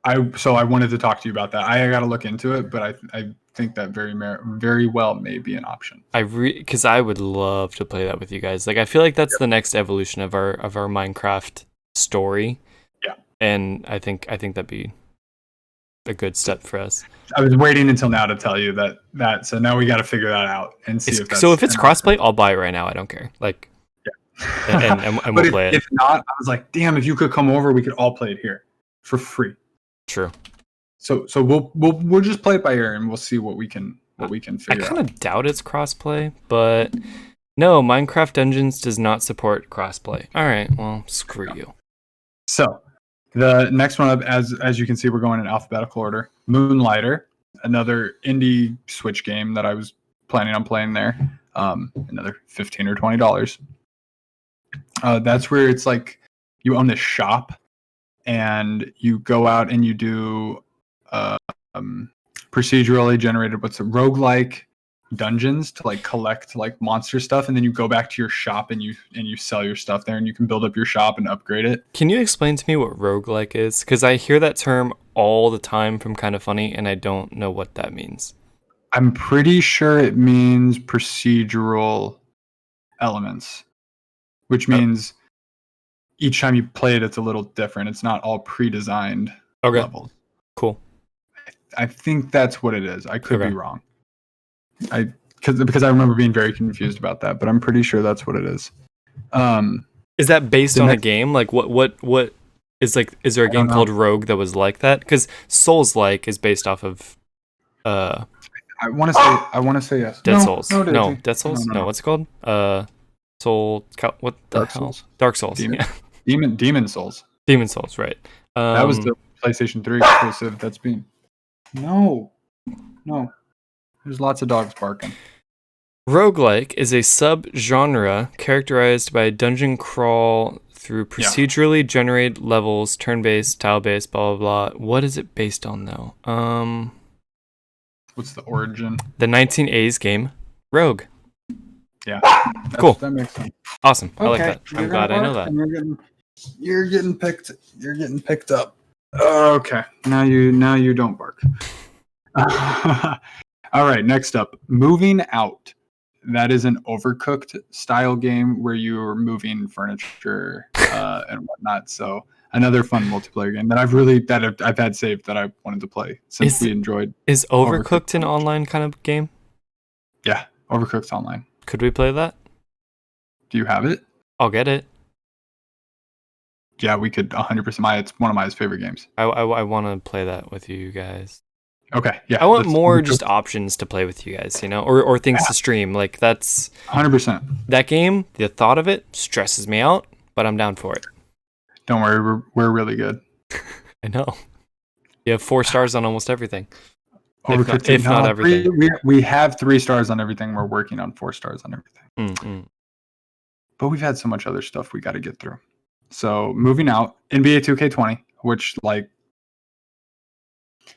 I wanted to talk to you about that. I got to look into it, but I think that very well may be an option. Because I would love to play that with you guys. Like, I feel like that's the next evolution of our Minecraft story. Yeah. And I think that'd be a good step for us. I was waiting until now to tell you that. So now we got to figure that out and see if that's... So if it's crossplay, I'll buy it right now. I don't care. Like, yeah. and we'll play it. If not, I was like, damn, if you could come over, we could all play it here for free. True. So we'll just play it by ear and we'll see what we can figure out. I kind of doubt it's crossplay, but no, Minecraft Dungeons does not support crossplay. All right, well, screw you. So the next one up, as you can see, we're going in alphabetical order. Moonlighter, another indie Switch game that I was planning on playing there. Another $15 or $20. That's where it's like you own this shop and you go out and you do procedurally generated roguelike dungeons to like collect like monster stuff, and then you go back to your shop and you sell your stuff there, and you can build up your shop and upgrade it. Can you explain to me what roguelike is? Because I hear that term all the time from Kind of Funny, and I don't know what that means. I'm pretty sure it means procedural elements, which means each time you play it, it's a little different. It's not all pre-designed levels. Cool. I think that's what it is. I could be wrong. Because I remember being very confused about that, but I'm pretty sure that's what it is. Is that based on a game? Like what is like? Is there a game called Rogue that was like that? Because Souls-like is based off of. I want to say yes. Dead Souls. No, Dead Souls. No, what's it called? What the hell? Dark Souls. Demon Souls. Demon Souls. Right. That was the PlayStation 3 exclusive. That's been. No. There's lots of dogs barking. Roguelike is a sub-genre characterized by dungeon crawl through procedurally generated levels, turn-based, tile-based, blah, blah, blah. What is it based on, though? What's the origin? The 1980s game, Rogue. Yeah. Cool. That makes sense. Awesome. Okay. I like that. I'm glad I know that. You're getting picked up. Okay. Now you don't bark. All right, next up, Moving Out. That is an Overcooked style game where you're moving furniture and whatnot. So another fun multiplayer game that I've had saved that I wanted to play since we enjoyed. Is Overcooked an online kind of game? Yeah, Overcooked's online. Could we play that? Do you have it? I'll get it. Yeah, we could 100%. It's one of my favorite games. I want to play that with you guys. Okay, yeah. I want more just options to play with you guys, or things to stream. Like that's 100%. That game, the thought of it stresses me out, but I'm down for it. Don't worry, we're really good. I know. You have 4 stars on almost everything. If not everything. We have 3 stars on everything. We're working on 4 stars on everything. Mm-hmm. But we've had so much other stuff we got to get through. So Moving Out, NBA 2K20, which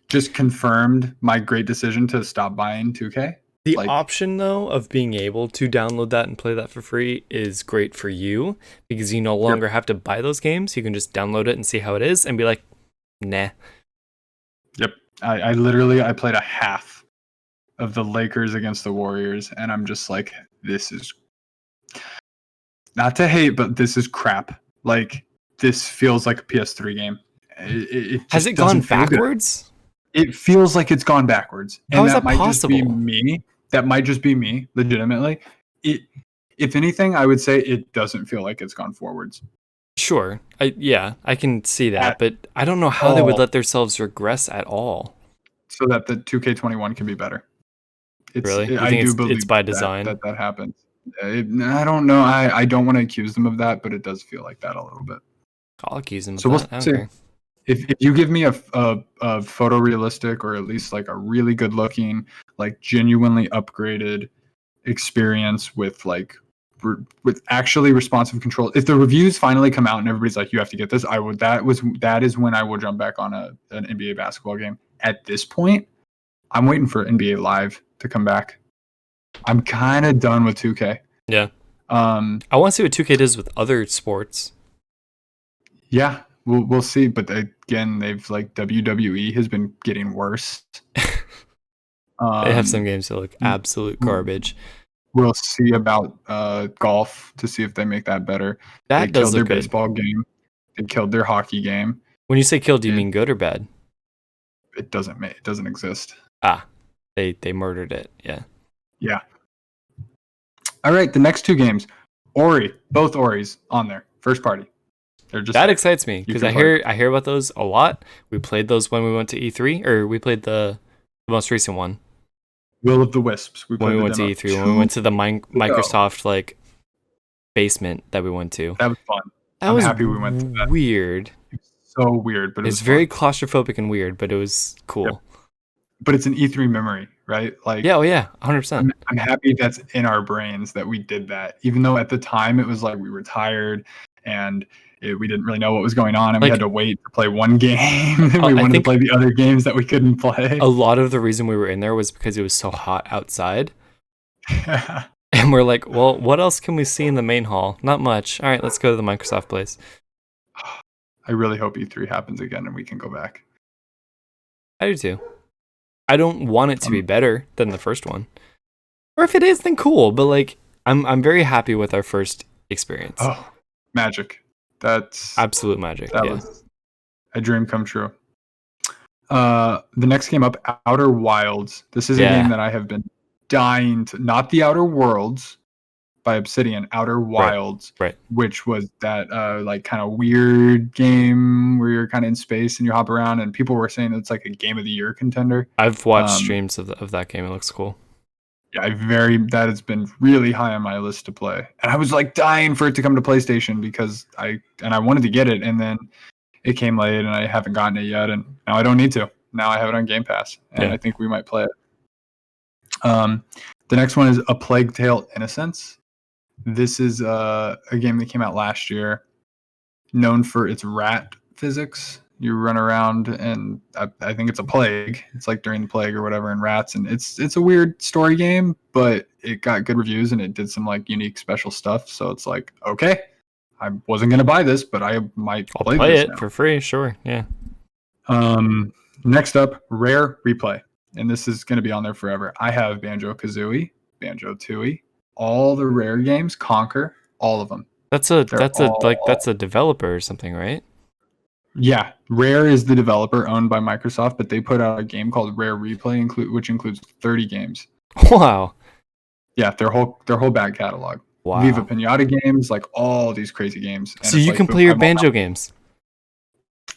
just confirmed my great decision to stop buying 2K. The option, though, of being able to download that and play that for free is great for you because you no longer have to buy those games. You can just download it and see how it is and be like, nah. Yep. I played a half of the Lakers against the Warriors, and I'm just like, this is not to hate, but this is crap. Like, this feels like a PS3 game. Has it gone backwards? It feels like it's gone backwards. How is that possible? That might just be me, legitimately. If anything, I would say it doesn't feel like it's gone forwards. Sure. I can see that, but I don't know how they would let themselves regress at all. So that the 2K21 can be better. Really? I do believe it's by design? That happens. I don't know. I don't want to accuse them of that, but it does feel like that a little bit. I'll accuse them of So that. we'll see. If you give me a photorealistic or at least like a really good looking, like genuinely upgraded experience with like with actually responsive control, if the reviews finally come out and everybody's like, you have to get this, I would. That is when I will jump back on an NBA basketball game. At this point, I'm waiting for NBA Live to come back. I'm kind of done with 2K. Yeah. I want to see what 2K does with other sports. Yeah, we'll see. But again, they've like WWE has been getting worse. They have some games that look absolute garbage. We'll see about golf to see if they make that better. They killed their baseball game. They killed their hockey game. When you say kill, do you mean good or bad? It doesn't exist. They murdered it. Yeah. Yeah. All right, the next 2 games, Ori, both Oris on there, first party. They're just that excites me because I hear about those a lot. We played those when we went to E3, or we played the most recent one. Will of the Wisps. When we went to E3, when we went to the Microsoft like basement that we went to. That was fun. I'm happy we went to that. Weird. It was so weird, but it was very claustrophobic and weird, but it was cool. Yep. But it's an E3 memory, right? Like, yeah, 100%. I'm happy that's in our brains that we did that, even though at the time it was like we were tired and we didn't really know what was going on, and we had to wait to play one game, and we wanted to play the other games that we couldn't play. A lot of the reason we were in there was because it was so hot outside. And we're like, well, what else can we see in the main hall? Not much. All right, let's go to the Microsoft place. I really hope E3 happens again and we can go back. I do too. I don't want it to be better than the first one. Or if it is, then cool. But like, I'm very happy with our first experience. Oh, magic. That's absolute magic. That was a dream come true. The next game up, Outer Wilds. This is a game that I have been dying to. Not the Outer Worlds by Obsidian, Outer Wilds, right. Which was that like kind of weird game where you're kind of in space and you hop around, and people were saying it's like a Game of the Year contender. I've watched streams of that game. It looks cool. Yeah, that has been really high on my list to play, and I was like dying for it to come to PlayStation because I wanted to get it, and then it came late, and I haven't gotten it yet, and now I don't need to. Now I have it on Game Pass, and I think we might play it. The next one is A Plague Tale: Innocence. This is a game that came out last year, known for its rat physics. You run around, and I think it's a plague. It's like during the plague or whatever, and rats, and it's a weird story game, but it got good reviews and it did some like unique special stuff. So it's like, okay, I wasn't gonna buy this, but I might play this it for free. Sure, yeah. Next up, Rare Replay, and this is gonna be on there forever. I have Banjo-Kazooie, Banjo-Tooie, all the Rare games, Conquer, all of them. That's a developer or something, right? Yeah, Rare is the developer owned by Microsoft, but they put out a game called Rare Replay, which includes 30 games. Wow. Yeah, their whole back catalog. Wow. Viva Pinata games, like all these crazy games. And so you can play your Banjo games.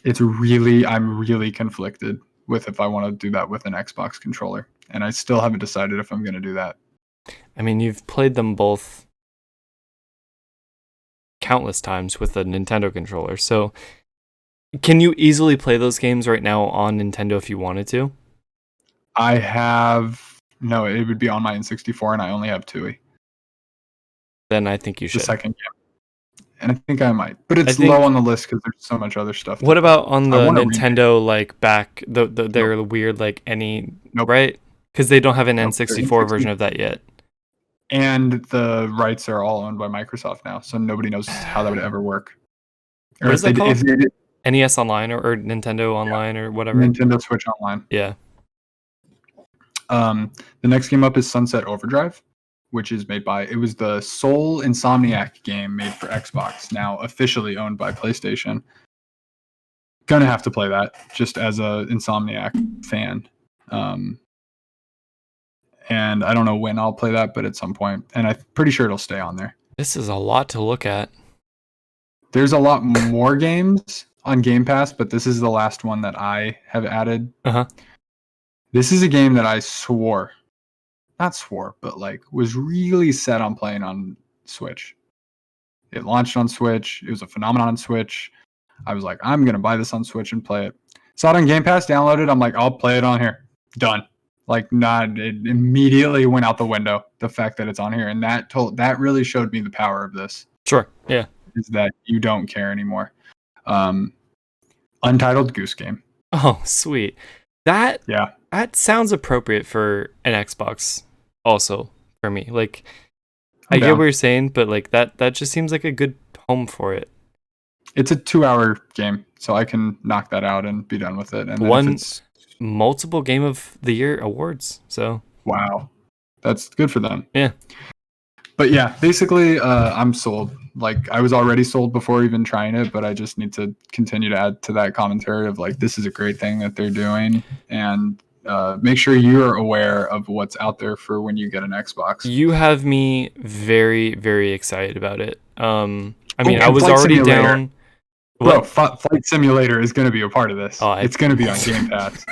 I'm really conflicted with if I want to do that with an Xbox controller, and I still haven't decided if I'm going to do that. I mean, you've played them both countless times with a Nintendo controller, so can you easily play those games right now on Nintendo if you wanted to? No, it would be on my N64, and I only have Tooie. Then I think you should. The second game. And I think I might. But it's low on the list because there's so much other stuff. What about on the Nintendo, like, back, their weird, like, right? Because they don't have an N64 version of that yet. And the rights are all owned by Microsoft now, so nobody knows how that would ever work. What is that called? NES Online or Nintendo Online or whatever? Nintendo Switch Online. Yeah. The next game up is Sunset Overdrive, which is it was the sole Insomniac game made for Xbox, now officially owned by PlayStation. Gonna have to play that just as a Insomniac fan. And I don't know when I'll play that, but at some point. And I'm pretty sure it'll stay on there. This is a lot to look at. There's a lot more games on Game Pass, but this is the last one that I have added. Uh-huh. This is a game that I swore not swore, but like was really set on playing on Switch. It launched on Switch. It was a phenomenon on Switch. I was like, I'm gonna buy this on Switch and play it. Saw it on Game Pass, downloaded. I'm like, I'll play it on here. Done. Like, it immediately went out the window. The fact that it's on here, and that really showed me the power of this. Sure. Yeah. Is that you don't care anymore. Untitled Goose Game. Oh, sweet. That sounds appropriate for an Xbox. Also, for me, like, I get what you're saying, but like that just seems like a good home for it. It's a 2-hour game, so I can knock that out and be done with it. And won multiple Game of the Year awards. So wow, that's good for them. Yeah. But yeah, basically, I'm sold. Like, I was already sold before even trying it, but I just need to continue to add to that commentary of like, this is a great thing that they're doing, and make sure you're aware of what's out there for when you get an Xbox. You have me very, very excited about it. I mean, I was already down. Bro, Flight Simulator is going to be a part of this. It's going to be on Game Pass.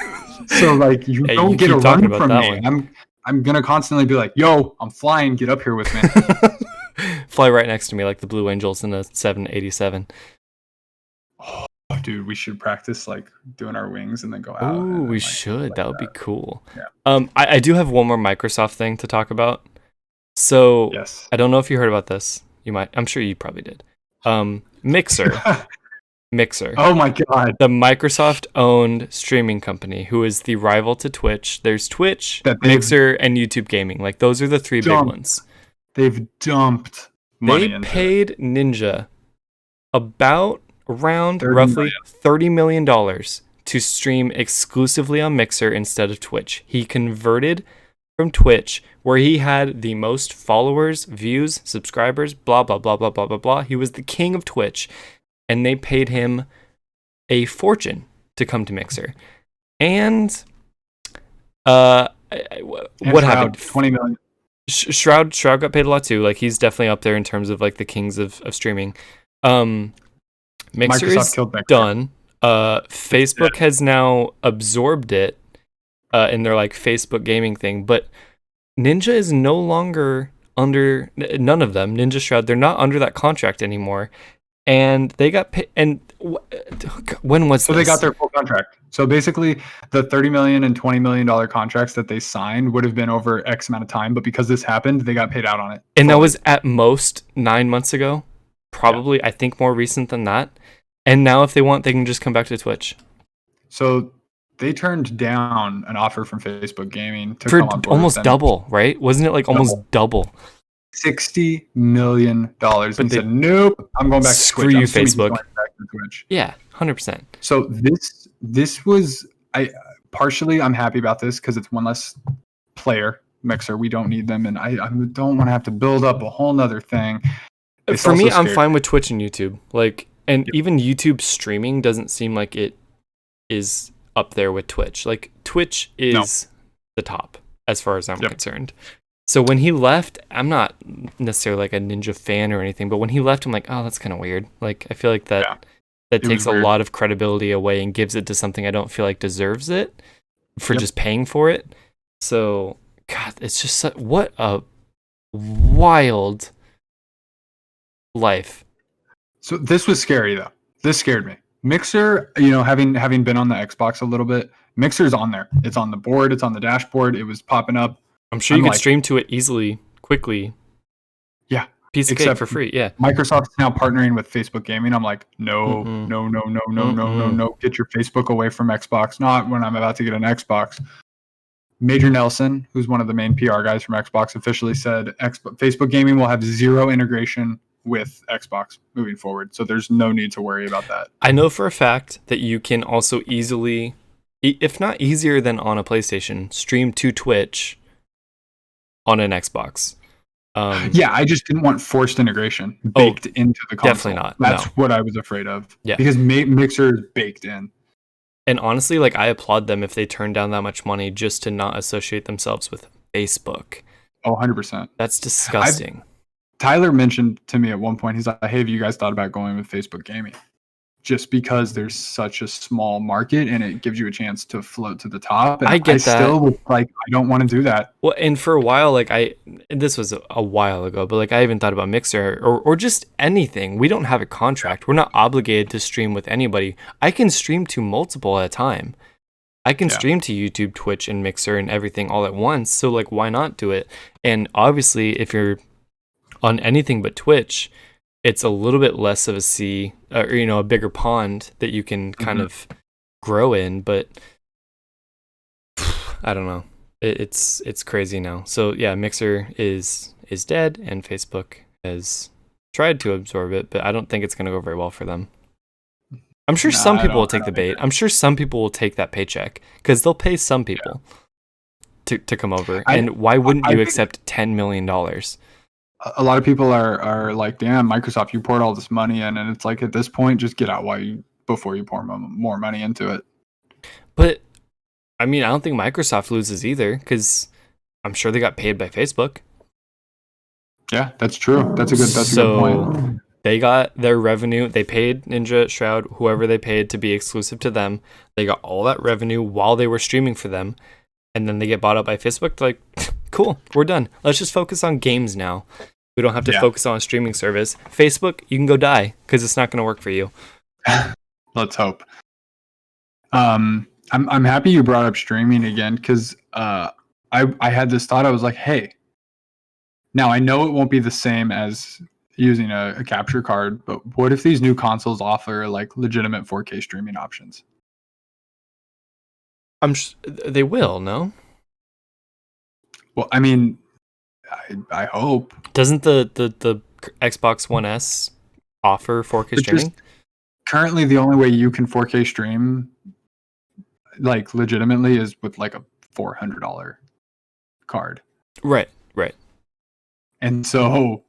So, like, you don't get a run from me. I'm going to constantly be like, yo, I'm flying. Get up here with me. Fly right next to me like the Blue Angels in a 787. Oh, dude, we should practice, like, doing our wings and then go out. Ooh, we should. That would be cool. Yeah. I do have one more Microsoft thing to talk about. So, yes. I don't know if you heard about this. You might. I'm sure you probably did. Mixer. Oh my god. The Microsoft-owned streaming company who is the rival to Twitch. There's Twitch, Mixer, and YouTube Gaming. Like, those are the three big ones. They've dumped money into it. They paid Ninja around roughly $30 million to stream exclusively on Mixer instead of Twitch. He converted from Twitch, where he had the most followers, views, subscribers, blah, blah, blah, blah, blah, blah, blah. He was the king of Twitch. And they paid him a fortune to come to Mixer. And what happened? 20 million. Shroud got paid a lot too. Like, he's definitely up there in terms of like the kings of streaming. Mixer is done. Facebook has now absorbed it in their like Facebook gaming thing, but Ninja is no longer under, none of them, Ninja, Shroud, they're not under that contract anymore. And they got paid. And when was this? So they got their full contract. So basically, the $30 million and $20 million contracts that they signed would have been over X amount of time. But because this happened, they got paid out on it. And that was at most 9 months ago. Probably, I think, more recent than that. And now, if they want, they can just come back to Twitch. So they turned down an offer from Facebook Gaming to for almost double, right? Wasn't it like almost double? $60 million. But they said, nope, I'm going back to Twitch. Screw you, Facebook. Yeah, 100%. So this was, partially I'm happy about this because it's one less player Mixer. We don't need them, and I don't want to have to build up a whole nother thing. For me, I'm fine with Twitch and YouTube. Like, and even YouTube streaming doesn't seem like it is up there with Twitch. Like, Twitch is the top as far as I'm concerned. So when he left, I'm not necessarily like a Ninja fan or anything, but when he left, I'm like, oh, that's kind of weird. Like, I feel like that takes a lot of credibility away and gives it to something I don't feel like deserves it for just paying for it. So, God, it's just what a wild life. So this was scary though. This scared me. Mixer, having been on the Xbox a little bit, Mixer's on there. It's on the board. It's on the dashboard. It was popping up. I'm sure you could stream to it easily, quickly. Yeah. Piece of cake for free. Yeah. Microsoft's now partnering with Facebook Gaming. I'm like, no. Get your Facebook away from Xbox. Not when I'm about to get an Xbox. Major Nelson, who's one of the main PR guys from Xbox, officially said Facebook Gaming will have zero integration with Xbox moving forward. So there's no need to worry about that. I know for a fact that you can also easily, if not easier than on a PlayStation, stream to Twitch on an Xbox. I just didn't want forced integration baked into the console. Definitely not. That's what I was afraid of. Yeah. Because Mixer is baked in. And honestly, like, I applaud them if they turn down that much money just to not associate themselves with Facebook. Oh, 100%. That's disgusting. Tyler mentioned to me at one point, he's like, hey, have you guys thought about going with Facebook Gaming? just because there's such a small market and it gives you a chance to float to the top. And I get that. Still, like, I don't want to do that. Well, and for a while, like this was a while ago, but like I even thought about Mixer or just anything. We don't have a contract. We're not obligated to stream with anybody. I can stream to multiple at a time. I can stream to YouTube, Twitch, and Mixer and everything all at once. So like, why not do it? And obviously, if you're on anything but Twitch, it's a little bit less of a sea, or a bigger pond that you can kind of grow in. But I don't know. It's crazy now. So yeah, Mixer is dead, and Facebook has tried to absorb it, but I don't think it's going to go very well for them. I'm sure some people will take the bait. I'm sure some people will take that paycheck because they'll pay some people to come over. And why wouldn't you accept $10 million? A lot of people are like, damn, Microsoft, you poured all this money in, and it's like, at this point, just get out before you pour more money into it. But I mean, I don't think Microsoft loses either because I'm sure they got paid by Facebook. Yeah, that's true. That's a good point. They got their revenue. They paid Ninja, Shroud, whoever they paid to be exclusive to them. They got all that revenue while they were streaming for them. And then they get bought up by Facebook. They're like, cool, we're done. Let's just focus on games now. We don't have to focus on a streaming service. Facebook, you can go die because it's not going to work for you. Let's hope. I'm happy you brought up streaming again because I had this thought. I was like, hey, now I know it won't be the same as using a capture card, but what if these new consoles offer like legitimate 4K streaming options? They will, no? Well, I mean, I hope. Doesn't the Xbox One S offer 4K streaming? Currently, the only way you can 4K stream, like, legitimately is with like a $400 card. Right. And so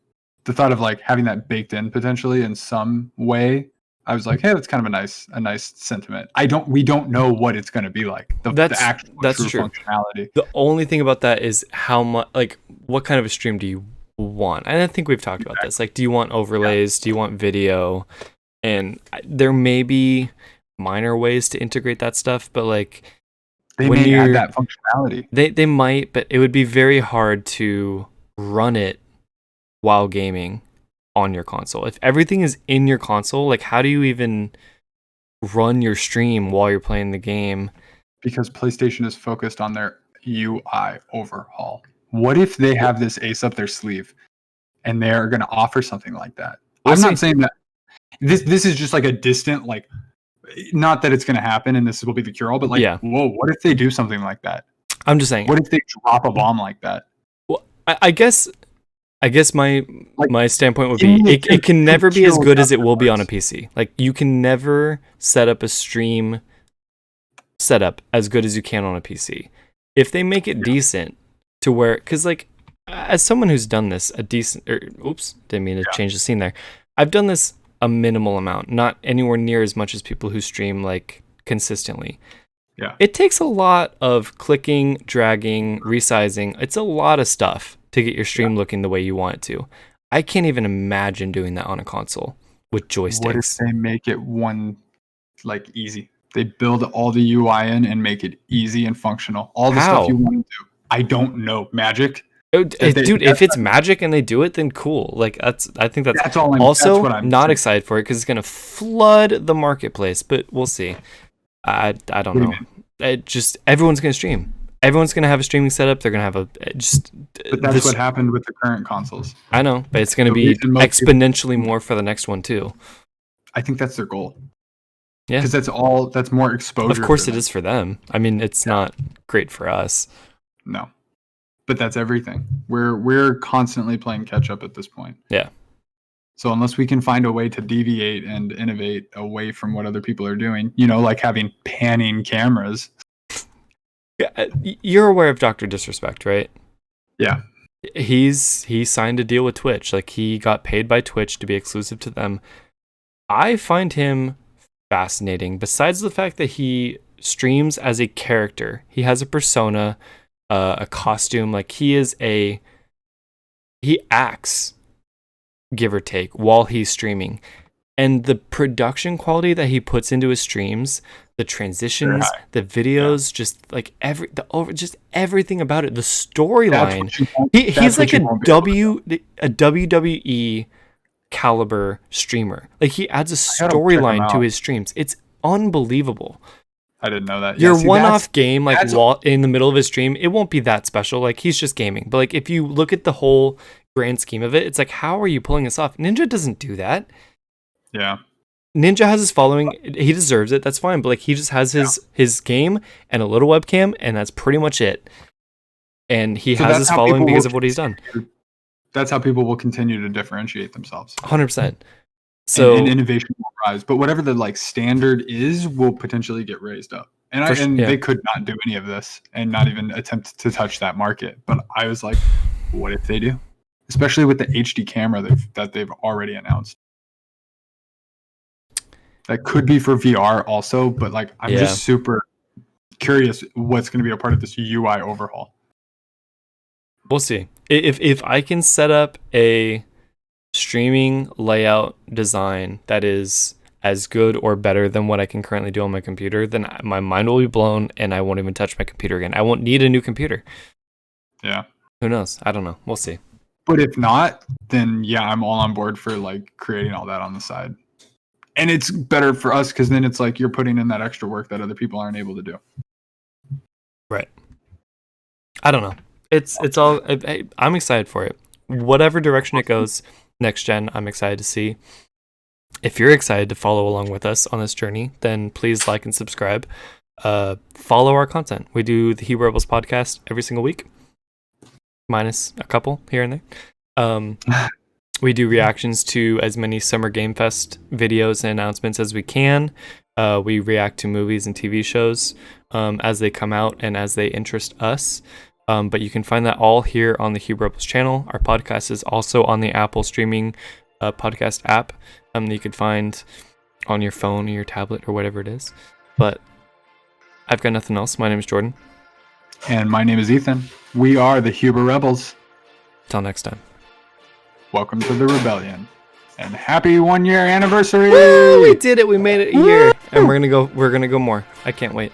the thought of like having that baked in potentially in some way, I was like, hey, that's kind of a nice sentiment. We don't know what it's going to be like. The actual true functionality. The only thing about that is how much, like, what kind of a stream do you want? And I think we've talked about this. Like, do you want overlays? Do you want video? And there may be minor ways to integrate that stuff, but like, they may add that functionality. They might, but it would be very hard to run it while gaming on your console. If everything is in your console, like, how do you even run your stream while you're playing the game? Because PlayStation is focused on their UI overhaul. What if they have this ace up their sleeve and they're going to offer something like that? I'm not saying that this is just like a distant, like, not that it's going to happen and this will be the cure all, but like, whoa, what if they do something like that? I'm just saying. What if they drop a bomb like that? Well, I guess my standpoint would be it can never be as good as it will be on a PC. Like, you can never set up a stream setup as good as you can on a PC. If they make it decent to where, because like, as someone who's done this didn't mean to change the scene there. I've done this a minimal amount, not anywhere near as much as people who stream like consistently. Yeah. It takes a lot of clicking, dragging, resizing. It's a lot of stuff to get your stream looking the way you want it to. I can't even imagine doing that on a console with joysticks. What if they make it easy? They build all the UI in and make it easy and functional. All the stuff you want to do. I don't know. Magic? Dude, if it's magic and they do it, then cool. Like, I think that's all. I'm not excited for it because it's gonna flood the marketplace. But we'll see. I don't know. Everyone's gonna stream. Everyone's gonna have a streaming setup. They're gonna have But that's what happened with the current consoles. I know, but it's gonna be exponentially more for the next one too. I think that's their goal. Yeah, because that's more exposure. Of course, it is for them. I mean, it's not great for us. No, but that's everything. We're constantly playing catch up at this point. Yeah. So unless we can find a way to deviate and innovate away from what other people are doing, like having panning cameras. Yeah, you're aware of Dr. Disrespect, right? Yeah. He signed a deal with Twitch. Like, he got paid by Twitch to be exclusive to them. I find him fascinating. Besides the fact that he streams as a character, he has a persona, a costume. Like, he acts, give or take, while he's streaming. And the production quality that he puts into his streams, the transitions, the videos, just like just everything about it, the storyline. He's like a WWE caliber streamer. Like he adds a storyline to his streams. It's unbelievable. I didn't know that. Your one-off game, like in the middle of his stream, it won't be that special. Like he's just gaming. But like if you look at the whole grand scheme of it, it's like, how are you pulling this off? Ninja doesn't do that. Yeah. Ninja has his following. He deserves it. That's fine. But like he just has his game and a little webcam, and that's pretty much it. And he has his following because of what he's done. That's how people will continue to differentiate themselves. 100%. So and innovation will rise, but whatever the like standard is will potentially get raised up. And they could not do any of this and not even attempt to touch that market. But I was like, what if they do? Especially with the HD camera that they've already announced. That could be for VR also, but like I'm just super curious what's going to be a part of this UI overhaul. We'll see. If I can set up a streaming layout design that is as good or better than what I can currently do on my computer, then my mind will be blown and I won't even touch my computer again. I won't need a new computer. Yeah. Who knows? I don't know. We'll see. But if not, then I'm all on board for like creating all that on the side. And it's better for us because then it's like you're putting in that extra work that other people aren't able to do. Right. I don't know. It's all. I'm excited for it. Whatever direction it goes, next gen, I'm excited to see. If you're excited to follow along with us on this journey, then please like and subscribe. Follow our content. We do the Hebrew Rebels podcast every single week, minus a couple here and there. We do reactions to as many Summer Game Fest videos and announcements as we can. We react to movies and TV shows as they come out and as they interest us. But you can find that all here on the Hebrew Rebels channel. Our podcast is also on the Apple streaming podcast app that you could find on your phone or your tablet or whatever it is. But I've got nothing else. My name is Jordan. And my name is Ethan. We are the Hebrew Rebels. Till next time. Welcome to the rebellion. And happy 1 year anniversary! Woo! We did it. We made it a year. And we're gonna go more. I can't wait.